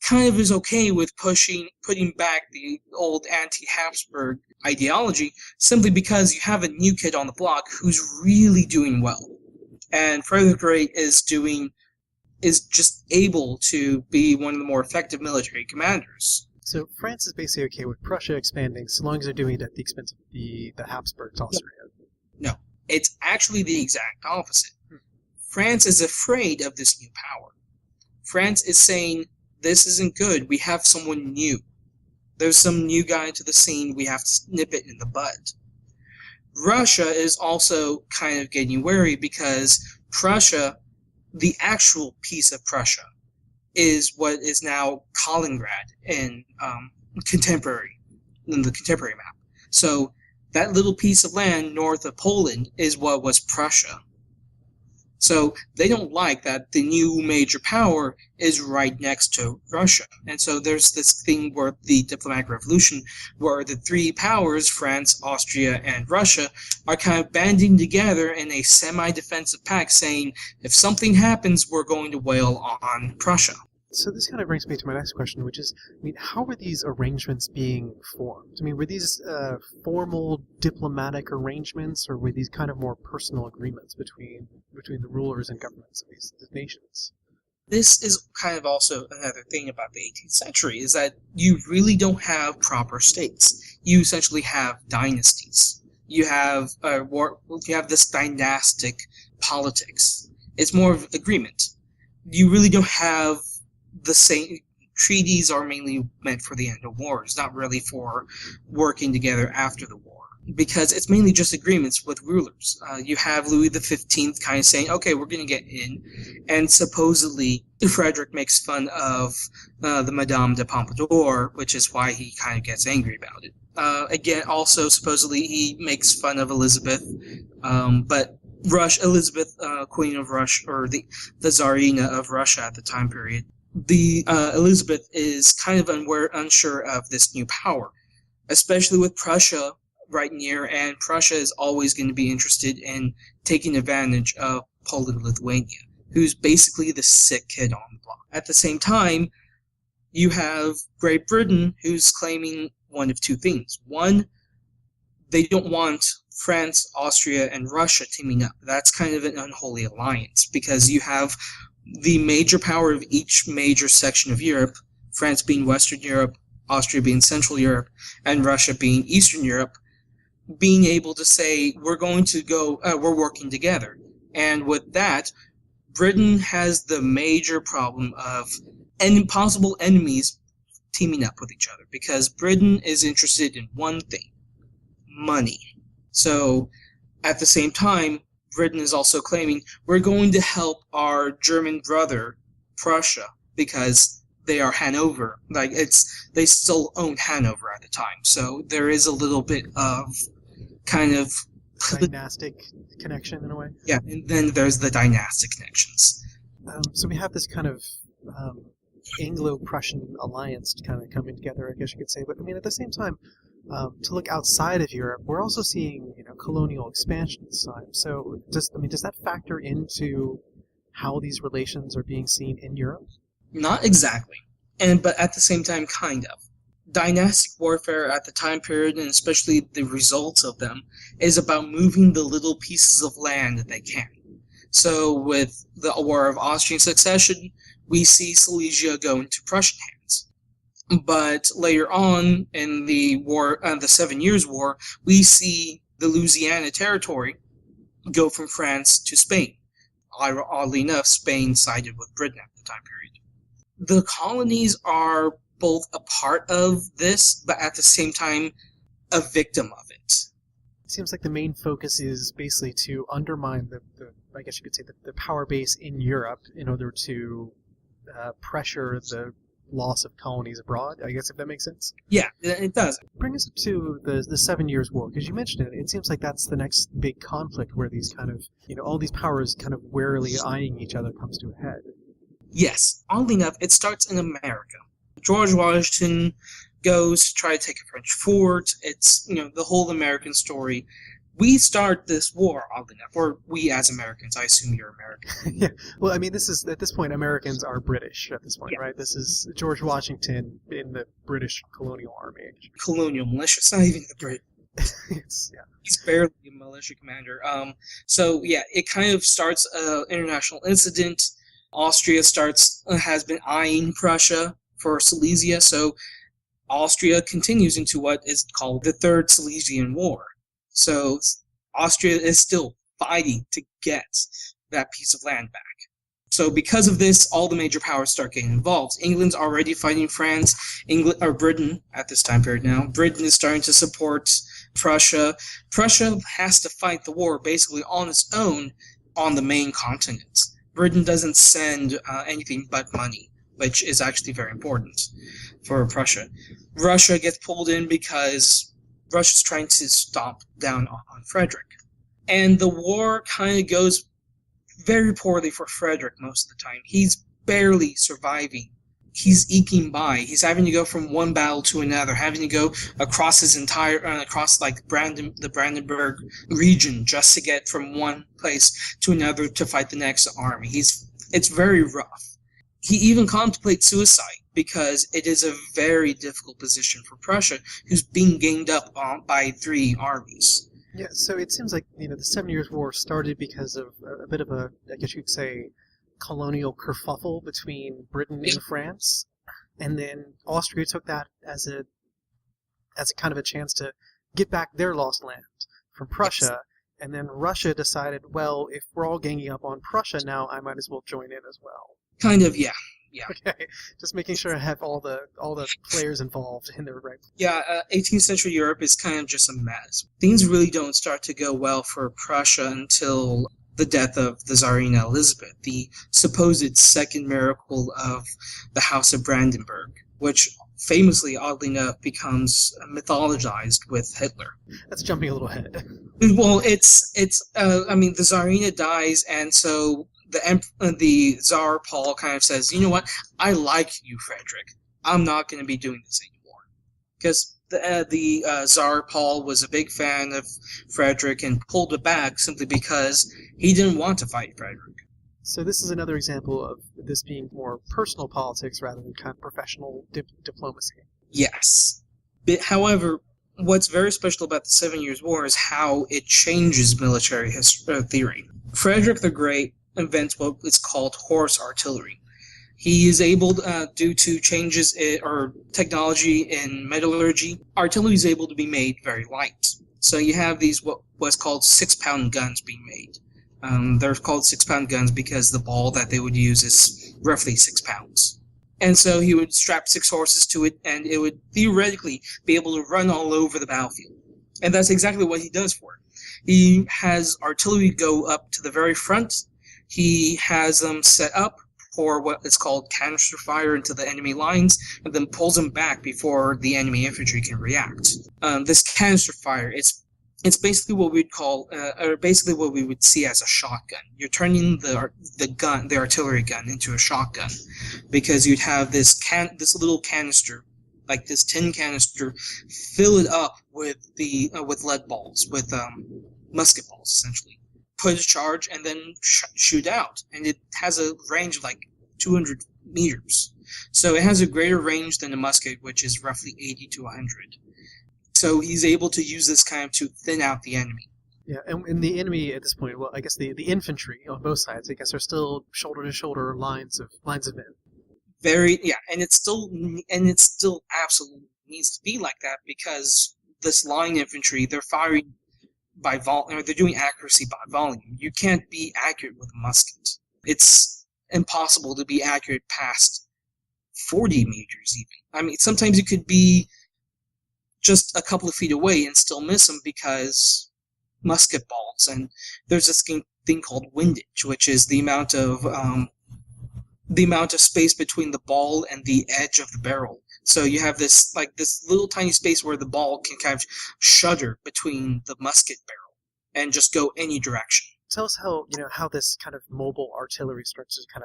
kind of is okay with putting back the old anti-Habsburg ideology simply because you have a new kid on the block who's really doing well. And Frederick the Great is just able to be one of the more effective military commanders. So France is basically okay with Prussia expanding so long as they're doing it at the expense of the Habsburgs, Austria. No, it's actually the exact opposite. France is afraid of this new power. France is saying, this isn't good. We have someone new. There's some new guy to the scene. We have to nip it in the bud. Russia is also kind of getting wary because Prussia, the actual piece of Prussia, is what is now Kaliningrad in the contemporary map. So that little piece of land north of Poland is what was Prussia. So they don't like that the new major power is right next to Russia. And so there's this thing where the diplomatic revolution, where the three powers, France, Austria, and Russia, are kind of banding together in a semi-defensive pact saying, if something happens, we're going to wail on Prussia. So this kind of brings me to my next question, which is, how were these arrangements being formed? Were these formal diplomatic arrangements, or were these kind of more personal agreements between the rulers and governments of these nations? This is kind of also another thing about the 18th century, is that you really don't have proper states. You essentially have dynasties. You have this dynastic politics. It's more of agreement. You really don't have the same. Treaties are mainly meant for the end of wars, not really for working together after the war, because it's mainly just agreements with rulers. You have Louis XV kind of saying, okay, we're going to get in, and supposedly Frederick makes fun of the Madame de Pompadour, which is why he kind of gets angry about it. Again, also supposedly he makes fun of Elizabeth, but Elizabeth, Queen of Russia, or the Tsarina of Russia at the time period, Elizabeth is kind of unsure of this new power, especially with Prussia right near, and Prussia is always going to be interested in taking advantage of Poland and Lithuania, who's basically the sick kid on the block. At the same time, you have Great Britain, who's claiming one of two things. One, they don't want France, Austria, and Russia teaming up. That's kind of an unholy alliance, because you have the major power of each major section of Europe, France being Western Europe, Austria being Central Europe, and Russia being Eastern Europe, being able to say, we're going to go, we're working together. And with that, Britain has the major problem of possible enemies teaming up with each other, because Britain is interested in one thing: money. So, at the same time, Britain is also claiming, we're going to help our German brother, Prussia, because they are Hanover. They still own Hanover at the time. So there is a little bit of kind of dynastic connection in a way. Yeah, and then there's the dynastic connections. So we have this kind of Anglo-Prussian alliance kind of coming together, I guess you could say. But I mean, at the same time, to look outside of Europe, we're also seeing colonial expansion this time. So does that factor into how these relations are being seen in Europe? Not exactly, but at the same time, kind of. Dynastic warfare at the time period, and especially the results of them, is about moving the little pieces of land that they can. So with the War of Austrian Succession, we see Silesia go into Prussian hands. But later on in the war, the 7 Years' War, we see the Louisiana territory go from France to Spain. Oddly enough, Spain sided with Britain at the time period. The colonies are both a part of this, but at the same time, a victim of it. It seems like the main focus is basically to undermine the I guess you could say, the power base in Europe in order to pressure the loss of colonies abroad, I guess, if that makes sense. Yeah, it does. Bring us up to the 7 Years' War, because you mentioned it. It seems like that's the next big conflict where these kind of, all these powers kind of warily eyeing each other comes to a head. Yes. Oddly enough, it starts in America. George Washington goes to try to take a French fort. It's, the whole American story. We start this war, oddly enough, or we as Americans. I assume you're American. Yeah. Well, I mean, at this point, Americans are British at this point, yeah. Right? This is George Washington in the British colonial army. Colonial militia. It's not even the Brit. He's barely a militia commander. So, yeah, it kind of starts an international incident. Austria has been eyeing Prussia for Silesia, so Austria continues into what is called the Third Silesian War. So Austria is still fighting to get that piece of land back. So because of this, all the major powers start getting involved. England's already fighting France, Britain at this time period now. Britain is starting to support Prussia. Prussia has to fight the war basically on its own on the main continent. Britain doesn't send anything but money, which is actually very important for Prussia. Russia gets pulled in because Russia's trying to stomp down on Frederick. And the war kind of goes very poorly for Frederick most of the time. He's barely surviving. He's eking by. He's having to go from one battle to another, having to go across the Brandenburg region just to get from one place to another to fight the next army. It's very rough. He even contemplates suicide because it is a very difficult position for Prussia, who's being ganged up on by 3 armies. Yeah, so it seems like the 7 Years' War started because of a bit of a, I guess you'd say, colonial kerfuffle between Britain and France, and then Austria took that as a kind of a chance to get back their lost land from Prussia. Yes. And then Russia decided, well, if we're all ganging up on Prussia now, I might as well join in as well. Kind of, yeah. Yeah. Okay. Just making sure I have all the players involved in the right. Yeah, 18th century Europe is kind of just a mess. Things really don't start to go well for Prussia until the death of the Tsarina Elizabeth, the supposed second miracle of the House of Brandenburg, which famously, oddly enough, becomes mythologized with Hitler. That's jumping a little ahead. Well, the Tsarina dies, and so the Tsar Paul kind of says, you know what, I like you, Frederick. I'm not going to be doing this anymore. Because the Tsar Paul was a big fan of Frederick and pulled it back simply because he didn't want to fight Frederick. So this is another example of this being more personal politics rather than kind of professional diplomacy. Yes. But, however, what's very special about the 7 Years' War is how it changes military theory. Frederick the Great invents what is called horse artillery. He is able, due to changes or technology in metallurgy, artillery is able to be made very light. So you have these what's called 6-pound guns being made. They're called 6-pound guns because the ball that they would use is roughly 6 pounds. And so he would strap 6 horses to it, and it would theoretically be able to run all over the battlefield. And that's exactly what he does for it. He has artillery go up to the very front. He has them set up for what is called canister fire into the enemy lines, and then pulls them back before the enemy infantry can react. This canister fire, it's basically what we'd call, or basically what we would see as a shotgun. You're turning the artillery gun into a shotgun, because you'd have this little canister, like this tin canister, fill it up with lead balls, with musket balls essentially. Put a charge and then shoot out, and it has a range of like 200 meters. So it has a greater range than a musket, which is roughly 80 to 100. So he's able to use this kind of to thin out the enemy. Yeah, and the enemy at this point, well, I guess the infantry on both sides, I guess, are still shoulder to shoulder lines of men. And it's still absolutely needs to be like that, because this line infantry, they're firing by volume, or they're doing accuracy by volume. You can't be accurate with a musket. It's impossible to be accurate past 40 meters even. I mean, sometimes you could be just a couple of feet away and still miss them because musket balls. And there's this thing called windage, which is the amount of space between the ball and the edge of the barrel. So you have this little tiny space where the ball can kind of shudder between the musket barrel and just go any direction. Tell us how this kind of mobile artillery starts to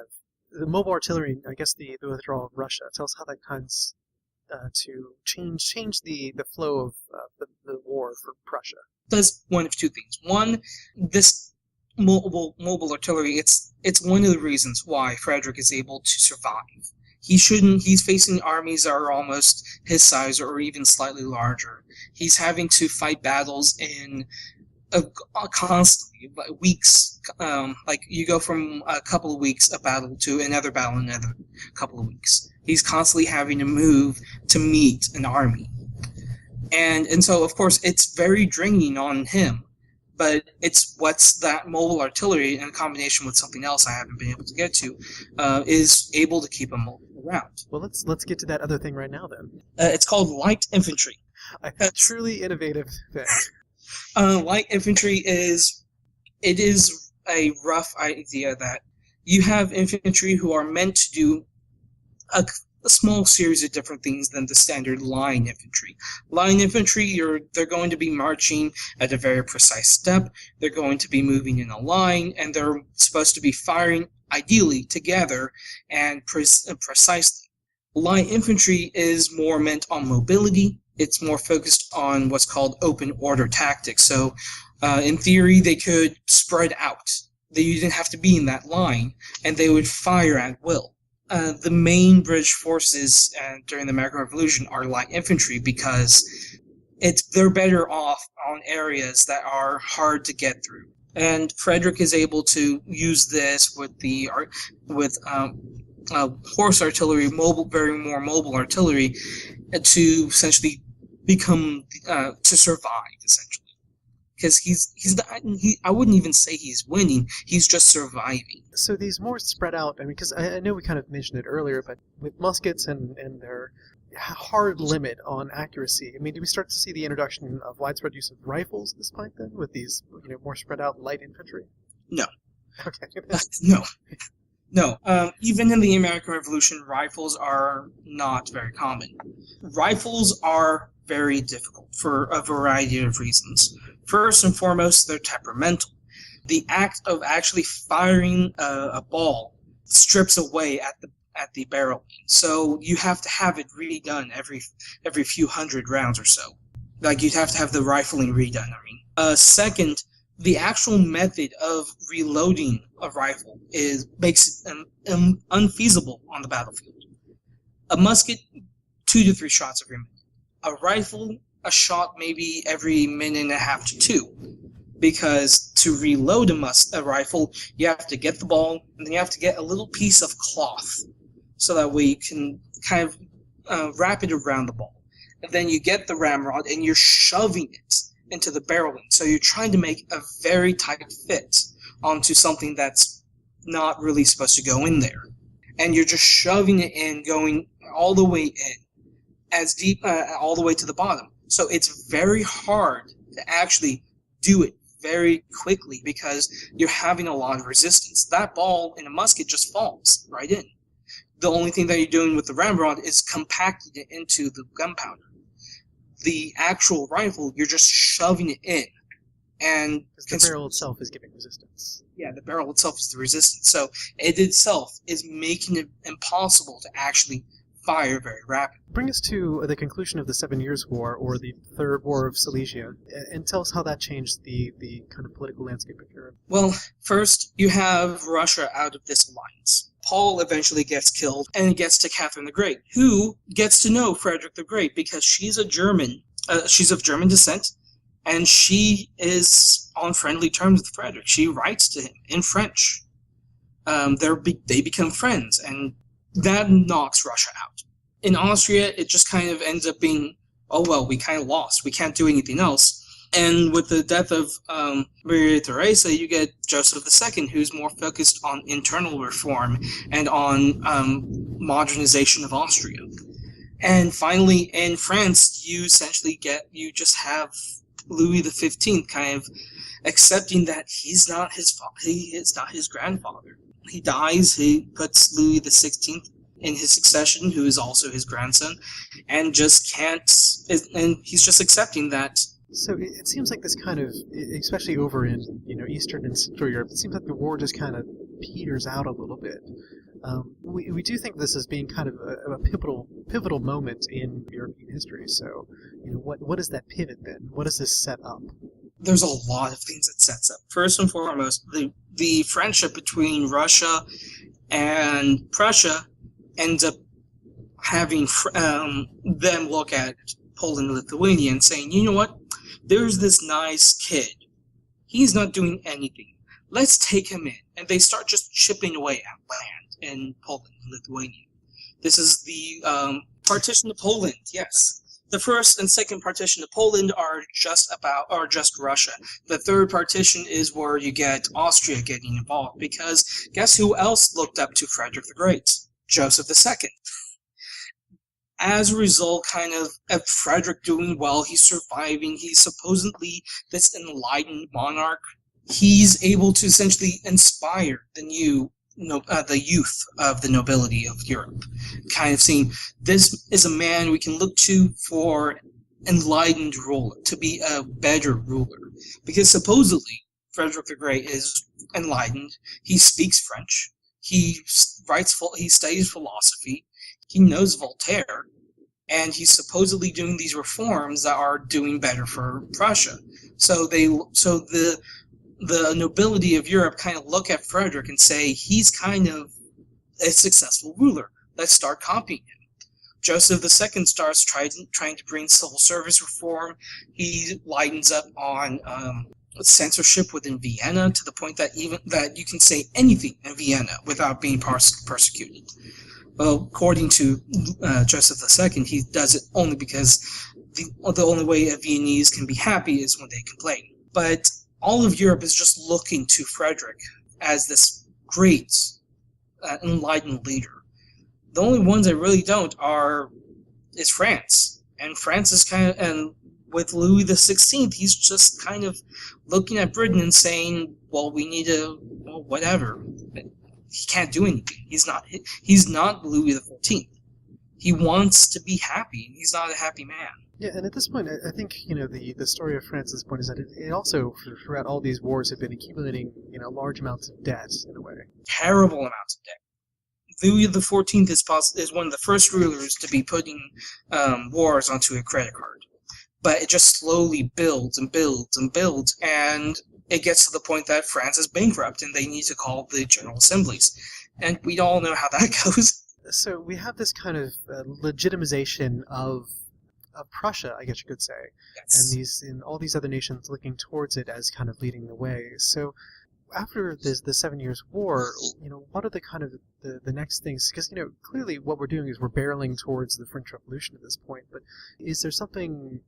the mobile artillery, I guess the withdrawal of Russia. Tell us how that comes to change the flow of the war for Prussia. Does one of two things. One, this mobile artillery, it's one of the reasons why Frederick is able to survive. He's facing armies that are almost his size or even slightly larger. He's having to fight battles in constantly, weeks. Like you go from a couple of weeks a battle to another battle in another couple of weeks. He's constantly having to move to meet an army. And so, of course, it's very draining on him. But it's what's that mobile artillery in combination with something else I haven't been able to get to is able to keep him around. Well, let's get to that other thing right now then. It's called light infantry. A truly innovative thing. Light infantry is a rough idea that you have infantry who are meant to do a small series of different things than the standard line infantry. Line infantry, they're going to be marching at a very precise step, they're going to be moving in a line, and they're supposed to be firing, ideally, together and precisely. Light infantry is more meant on mobility, it's more focused on what's called open order tactics. So, in theory, they could spread out. They didn't have to be in that line, and they would fire at will. The main British forces during the American Revolution are light infantry because they're better off on areas that are hard to get through. And Frederick is able to use this with horse artillery, very more mobile artillery, to essentially become to survive essentially. Because I wouldn't even say he's winning, he's just surviving. So these more spread out, I mean, because I know we kind of mentioned it earlier, but with muskets and their hard limit on accuracy, I mean, do we start to see the introduction of widespread use of rifles at this point then, with these more spread out light infantry? No. Okay. No. Even in the American Revolution, rifles are not very common. Rifles are very difficult for a variety of reasons. First and foremost, they're temperamental. The act of actually firing a ball strips away at the barrel. So you have to have it redone every few hundred rounds or so. Like you'd have to have the rifling redone, Second, the actual method of reloading a rifle makes it unfeasible on the battlefield. A musket, 2 to 3 shots every minute. A rifle, a shot maybe every minute and a half to 2. Because to reload a rifle, you have to get the ball, and then you have to get a little piece of cloth, so that way you can kind of wrap it around the ball. And then you get the ramrod, and you're shoving it into the barrel end. So you're trying to make a very tight fit onto something that's not really supposed to go in there. And you're just shoving it in, going all the way in, as deep, all the way to the bottom. So it's very hard to actually do it very quickly because you're having a lot of resistance. That ball in a musket just falls right in. The only thing that you're doing with the ramrod is compacting it into the gunpowder. The actual rifle, you're just shoving it in. And the barrel itself is giving resistance. Yeah, the barrel itself is the resistance. So it itself is making it impossible to actually fire very rapidly. Bring us to the conclusion of the 7 Years' War, or the Third War of Silesia, and tell us how that changed the kind of political landscape of Europe. Well, first, you have Russia out of this alliance. Paul eventually gets killed, and it gets to Catherine the Great, who gets to know Frederick the Great because she's a German. She's of German descent, and she is on friendly terms with Frederick. She writes to him in French. They become friends, and that knocks Russia out. In Austria, it just kind of ends up being, oh, well, we kind of lost. We can't do anything else. And with the death of Maria Theresa, you get Joseph II, who's more focused on internal reform and on modernization of Austria. And finally, in France, you just have Louis XV kind of accepting that he is not his grandfather. He dies, he puts Louis XVI in his succession, who is also his grandson, and and he's just accepting that. So it seems like this kind of, especially over in Eastern and Central Europe, it seems like the war just kind of peters out a little bit. We do think this as being kind of a pivotal moment in European history. So, what is that pivot then? What does this set up? There's a lot of things it sets up. First and foremost, the friendship between Russia and Prussia ends up having them look at Poland and Lithuania and saying, you know what? There's this nice kid. He's not doing anything. Let's take him in. And they start just chipping away at land in Poland and Lithuania. This is the partition of Poland, yes. The first and second partition of Poland are just Russia. The third partition is where you get Austria getting involved, because guess who else looked up to Frederick the Great? Joseph II. As a result, kind of Frederick doing well, he's surviving, he's supposedly this enlightened monarch. He's able to essentially inspire the youth of the nobility of Europe. Kind of saying, this is a man we can look to for enlightened ruler, to be a better ruler. Because supposedly, Frederick the Great is enlightened, he speaks French, he studies philosophy, he knows Voltaire, and he's supposedly doing these reforms that are doing better for Prussia. So the nobility of Europe kind of look at Frederick and say, he's kind of a successful ruler. Let's start copying him. Joseph II starts trying to bring civil service reform. He lightens up on censorship within Vienna to the point that you can say anything in Vienna without being persecuted. Well, according to Joseph II, he does it only because the only way a Viennese can be happy is when they complain. But all of Europe is just looking to Frederick as this great, enlightened leader. The only ones that really don't is France. And France is and with Louis XVI, he's just kind of looking at Britain and saying, well, we need whatever. He can't do anything. He's not Louis XIV. He wants to be happy, and he's not a happy man. Yeah, and at this point, I think the story of France's point is that it also, throughout all these wars, had been accumulating large amounts of debt in a way. Terrible amounts of debt. Louis XIV is one of the first rulers to be putting wars onto a credit card, but it just slowly builds and builds and builds, and it gets to the point that France is bankrupt and they need to call the General Assemblies, and we all know how that goes. So we have this kind of legitimization of Prussia, I guess you could say, yes. And all these other nations looking towards it as kind of leading the way. So after the 7 Years' War, what are the kind of the next things? Because, clearly what we're doing is we're barreling towards the French Revolution at this point, but is there something,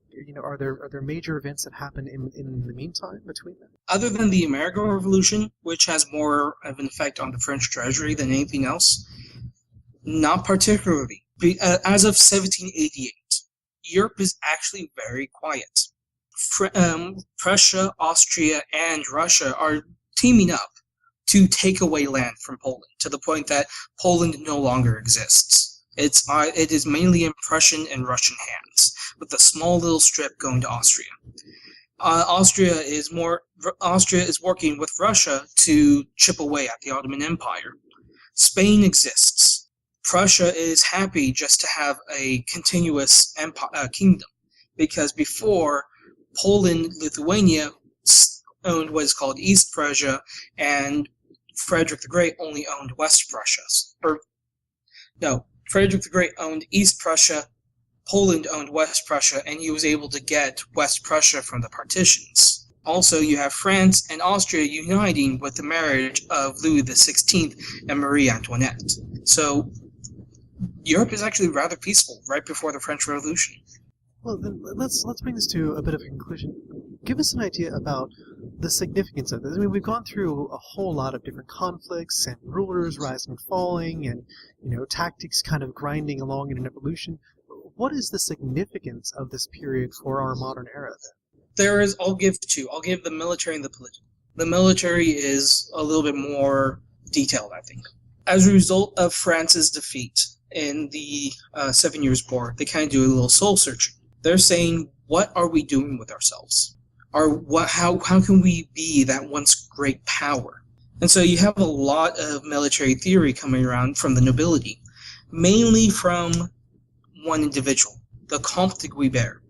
are there major events that happen in the meantime between them? Other than the American Revolution, which has more of an effect on the French treasury than anything else, not particularly. As of 1788, Europe is actually very quiet. Prussia, Austria, and Russia are teaming up to take away land from Poland, to the point that Poland no longer exists. It is mainly in Prussian and Russian hands, with a small little strip going to Austria. Austria is working with Russia to chip away at the Ottoman Empire. Spain exists. Prussia is happy just to have a continuous kingdom, because before, Poland, Lithuania owned what is called East Prussia, and Frederick the Great only owned West Prussia. Frederick the Great owned East Prussia, Poland owned West Prussia, and he was able to get West Prussia from the partitions. Also, you have France and Austria uniting with the marriage of Louis XVI and Marie Antoinette. So, Europe is actually rather peaceful right before the French Revolution. Well, then let's bring this to a bit of a conclusion. Give us an idea about the significance of this. I mean, we've gone through a whole lot of different conflicts and rulers rising and falling, and tactics kind of grinding along in an evolution. What is the significance of this period for our modern era, then? I'll give two. I'll give the military and the political. The military is a little bit more detailed, I think. As a result of France's defeat in the 7 Years' War, they kind of do a little soul searching. They're saying, what are we doing with ourselves? How can we be that once great power? And so you have a lot of military theory coming around from the nobility, mainly from one individual, the Comte de Guibert.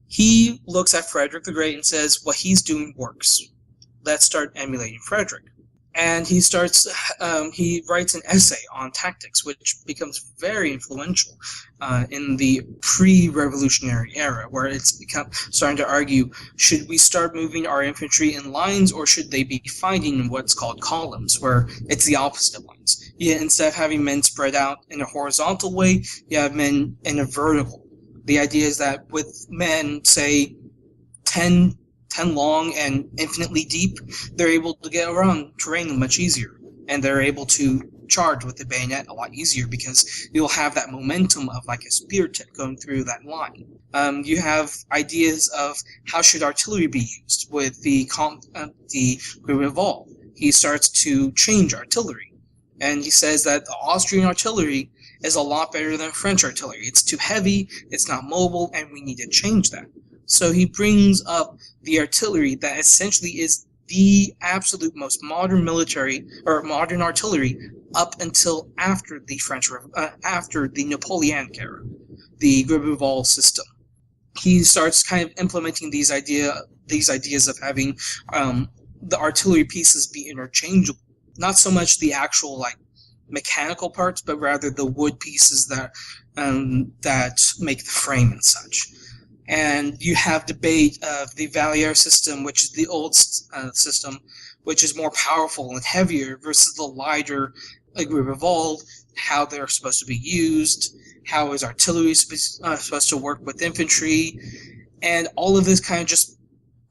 He looks at Frederick the Great and says, what he's doing works. Let's start emulating Frederick. And he writes an essay on tactics, which becomes very influential in the pre-revolutionary era, where it's starting to argue, should we start moving our infantry in lines, or should they be fighting in what's called columns, where it's the opposite of lines? Instead of having men spread out in a horizontal way, you have men in a vertical. The idea is that with men, say, 10 long and infinitely deep, they're able to get around terrain much easier, and they're able to charge with the bayonet a lot easier because you'll have that momentum of like a spear tip going through that line. You have ideas of how should artillery be used with the Revolve. He starts to change artillery, and he says that the Austrian artillery is a lot better than French artillery. It's too heavy, it's not mobile, and we need to change that. So he brings up the artillery that essentially is the absolute most modern military or modern artillery up until after the Napoleonic era, the Gribeauval system. He starts kind of implementing these ideas of having the artillery pieces be interchangeable, not so much the actual mechanical parts, but rather the wood pieces that make the frame and such. And you have debate of the Valier system, which is the old system, which is more powerful and heavier, versus the lighter Revolve, how they're supposed to be used, how is artillery supposed to work with infantry, and all of this kind of just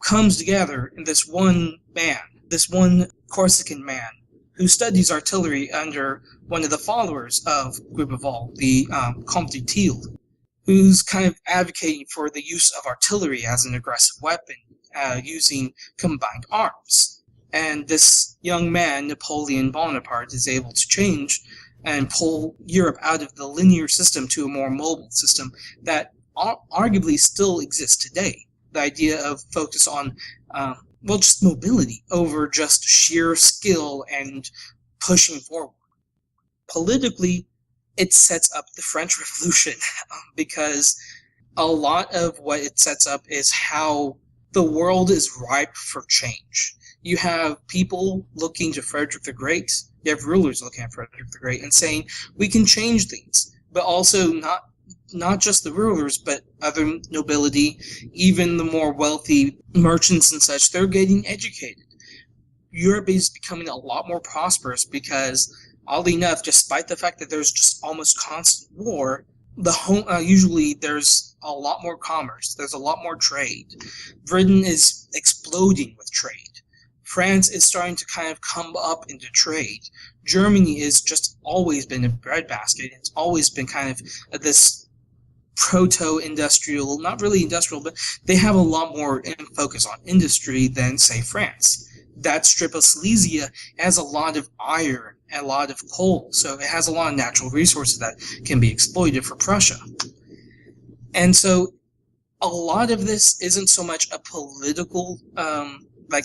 comes together in this one man, this one Corsican man, who studies artillery under one of the followers of Gribeauval, the Comte de Tilde, who's kind of advocating for the use of artillery as an aggressive weapon, using combined arms. And this young man, Napoleon Bonaparte, is able to change and pull Europe out of the linear system to a more mobile system that arguably still exists today. The idea of focus on, just mobility over just sheer skill and pushing forward. Politically, it sets up the French Revolution because a lot of what it sets up is how the world is ripe for change. You have people looking to Frederick the Great, you have rulers looking at Frederick the Great and saying, we can change things, but also not just the rulers, but other nobility, even the more wealthy merchants and such, they're getting educated. Europe is becoming a lot more prosperous because, oddly enough, despite the fact that there's just almost constant war, usually there's a lot more commerce. There's a lot more trade. Britain is exploding with trade. France is starting to kind of come up into trade. Germany is just always been a breadbasket. It's always been kind of this proto-industrial, not really industrial, but they have a lot more focus on industry than, say, France. That strip of Silesia has a lot of iron and a lot of coal, so it has a lot of natural resources that can be exploited for Prussia. And so a lot of this isn't so much a political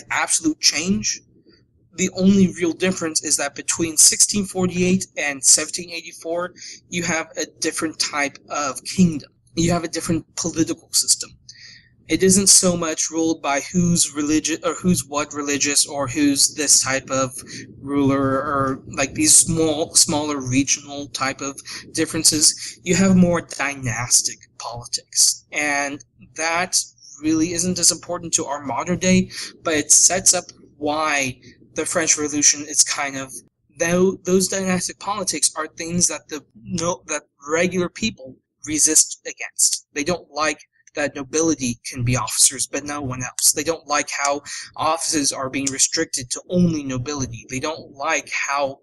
absolute change. The only real difference is that between 1648 and 1784, you have a different type of kingdom. You have a different political system. It isn't so much ruled by who's religious or who's what religious or who's this type of ruler or like these smaller regional type of differences. You have more dynastic politics, and that really isn't as important to our modern day, but it sets up why the French Revolution is kind of, those dynastic politics are things that that regular people resist against. They don't like that nobility can be officers, but no one else. They don't like how offices are being restricted to only nobility. They don't like how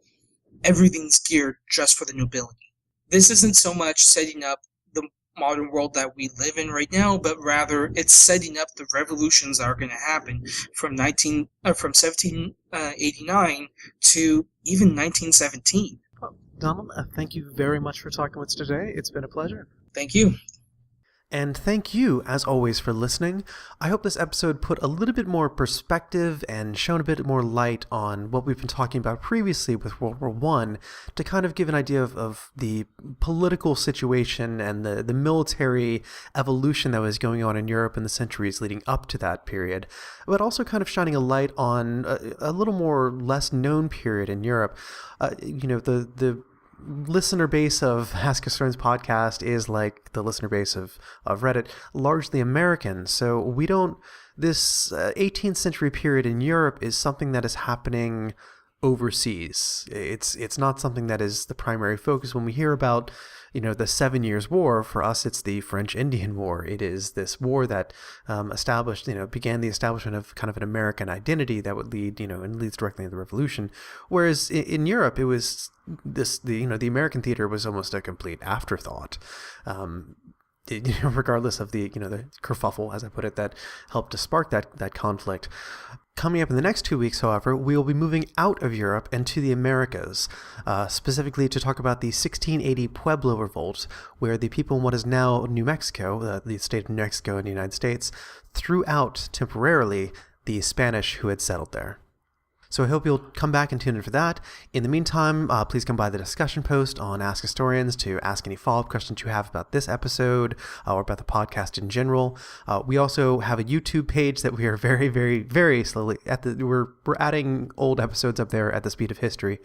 everything's geared just for the nobility. This isn't so much setting up the modern world that we live in right now, but rather it's setting up the revolutions that are going to happen from 1789 to even 1917. Well, Donald, thank you very much for talking with us today. It's been a pleasure. Thank you. And thank you, as always, for listening. I hope this episode put a little bit more perspective and shone a bit more light on what we've been talking about previously with World War I, to kind of give an idea of the political situation and the military evolution that was going on in Europe in the centuries leading up to that period, but also kind of shining a light on a little more less known period in Europe. The listener base of Ask Historians podcast is like the listener base of Reddit, largely American. So this 18th century period in Europe is something that is happening overseas. It's not something that is the primary focus. When we hear about, the 7 Years' War, for us it's the French-Indian War. It is this war that began the establishment of kind of an American identity that would lead, and leads directly into the revolution. Whereas in Europe, it was the American theater was almost a complete afterthought. Regardless of the kerfuffle, as I put it, that helped to spark that conflict. Coming up in the next 2 weeks, however, we will be moving out of Europe and to the Americas, specifically to talk about the 1680 Pueblo Revolt, where the people in what is now New Mexico, the state of New Mexico in the United States, threw out temporarily the Spanish who had settled there. So I hope you'll come back and tune in for that. In the meantime, please come by the discussion post on Ask Historians to ask any follow-up questions you have about this episode or about the podcast in general. We also have a YouTube page that we are very, very, very slowly we're adding old episodes up there at the speed of history.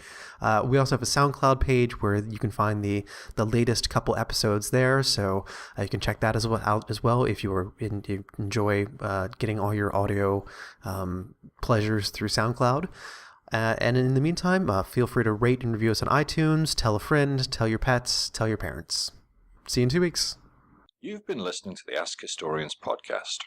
We also have a SoundCloud page where you can find the latest couple episodes there, so you can check that out as well if you enjoy getting all your audio pleasures through SoundCloud. And in the meantime, feel free to rate and review us on iTunes, tell a friend, tell your pets, tell your parents. See you in 2 weeks. You've been listening to the Ask Historians podcast.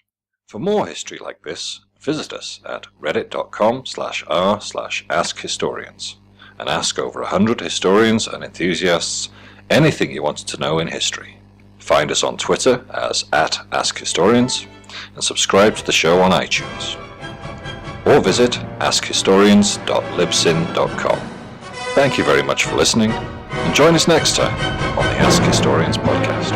For more history like this, visit us at reddit.com/r/askhistorians and ask over 100 historians and enthusiasts anything you want to know in history. Find us on Twitter as @AskHistorians and subscribe to the show on iTunes. Or visit askhistorians.libsyn.com. Thank you very much for listening, and join us next time on the Ask Historians podcast.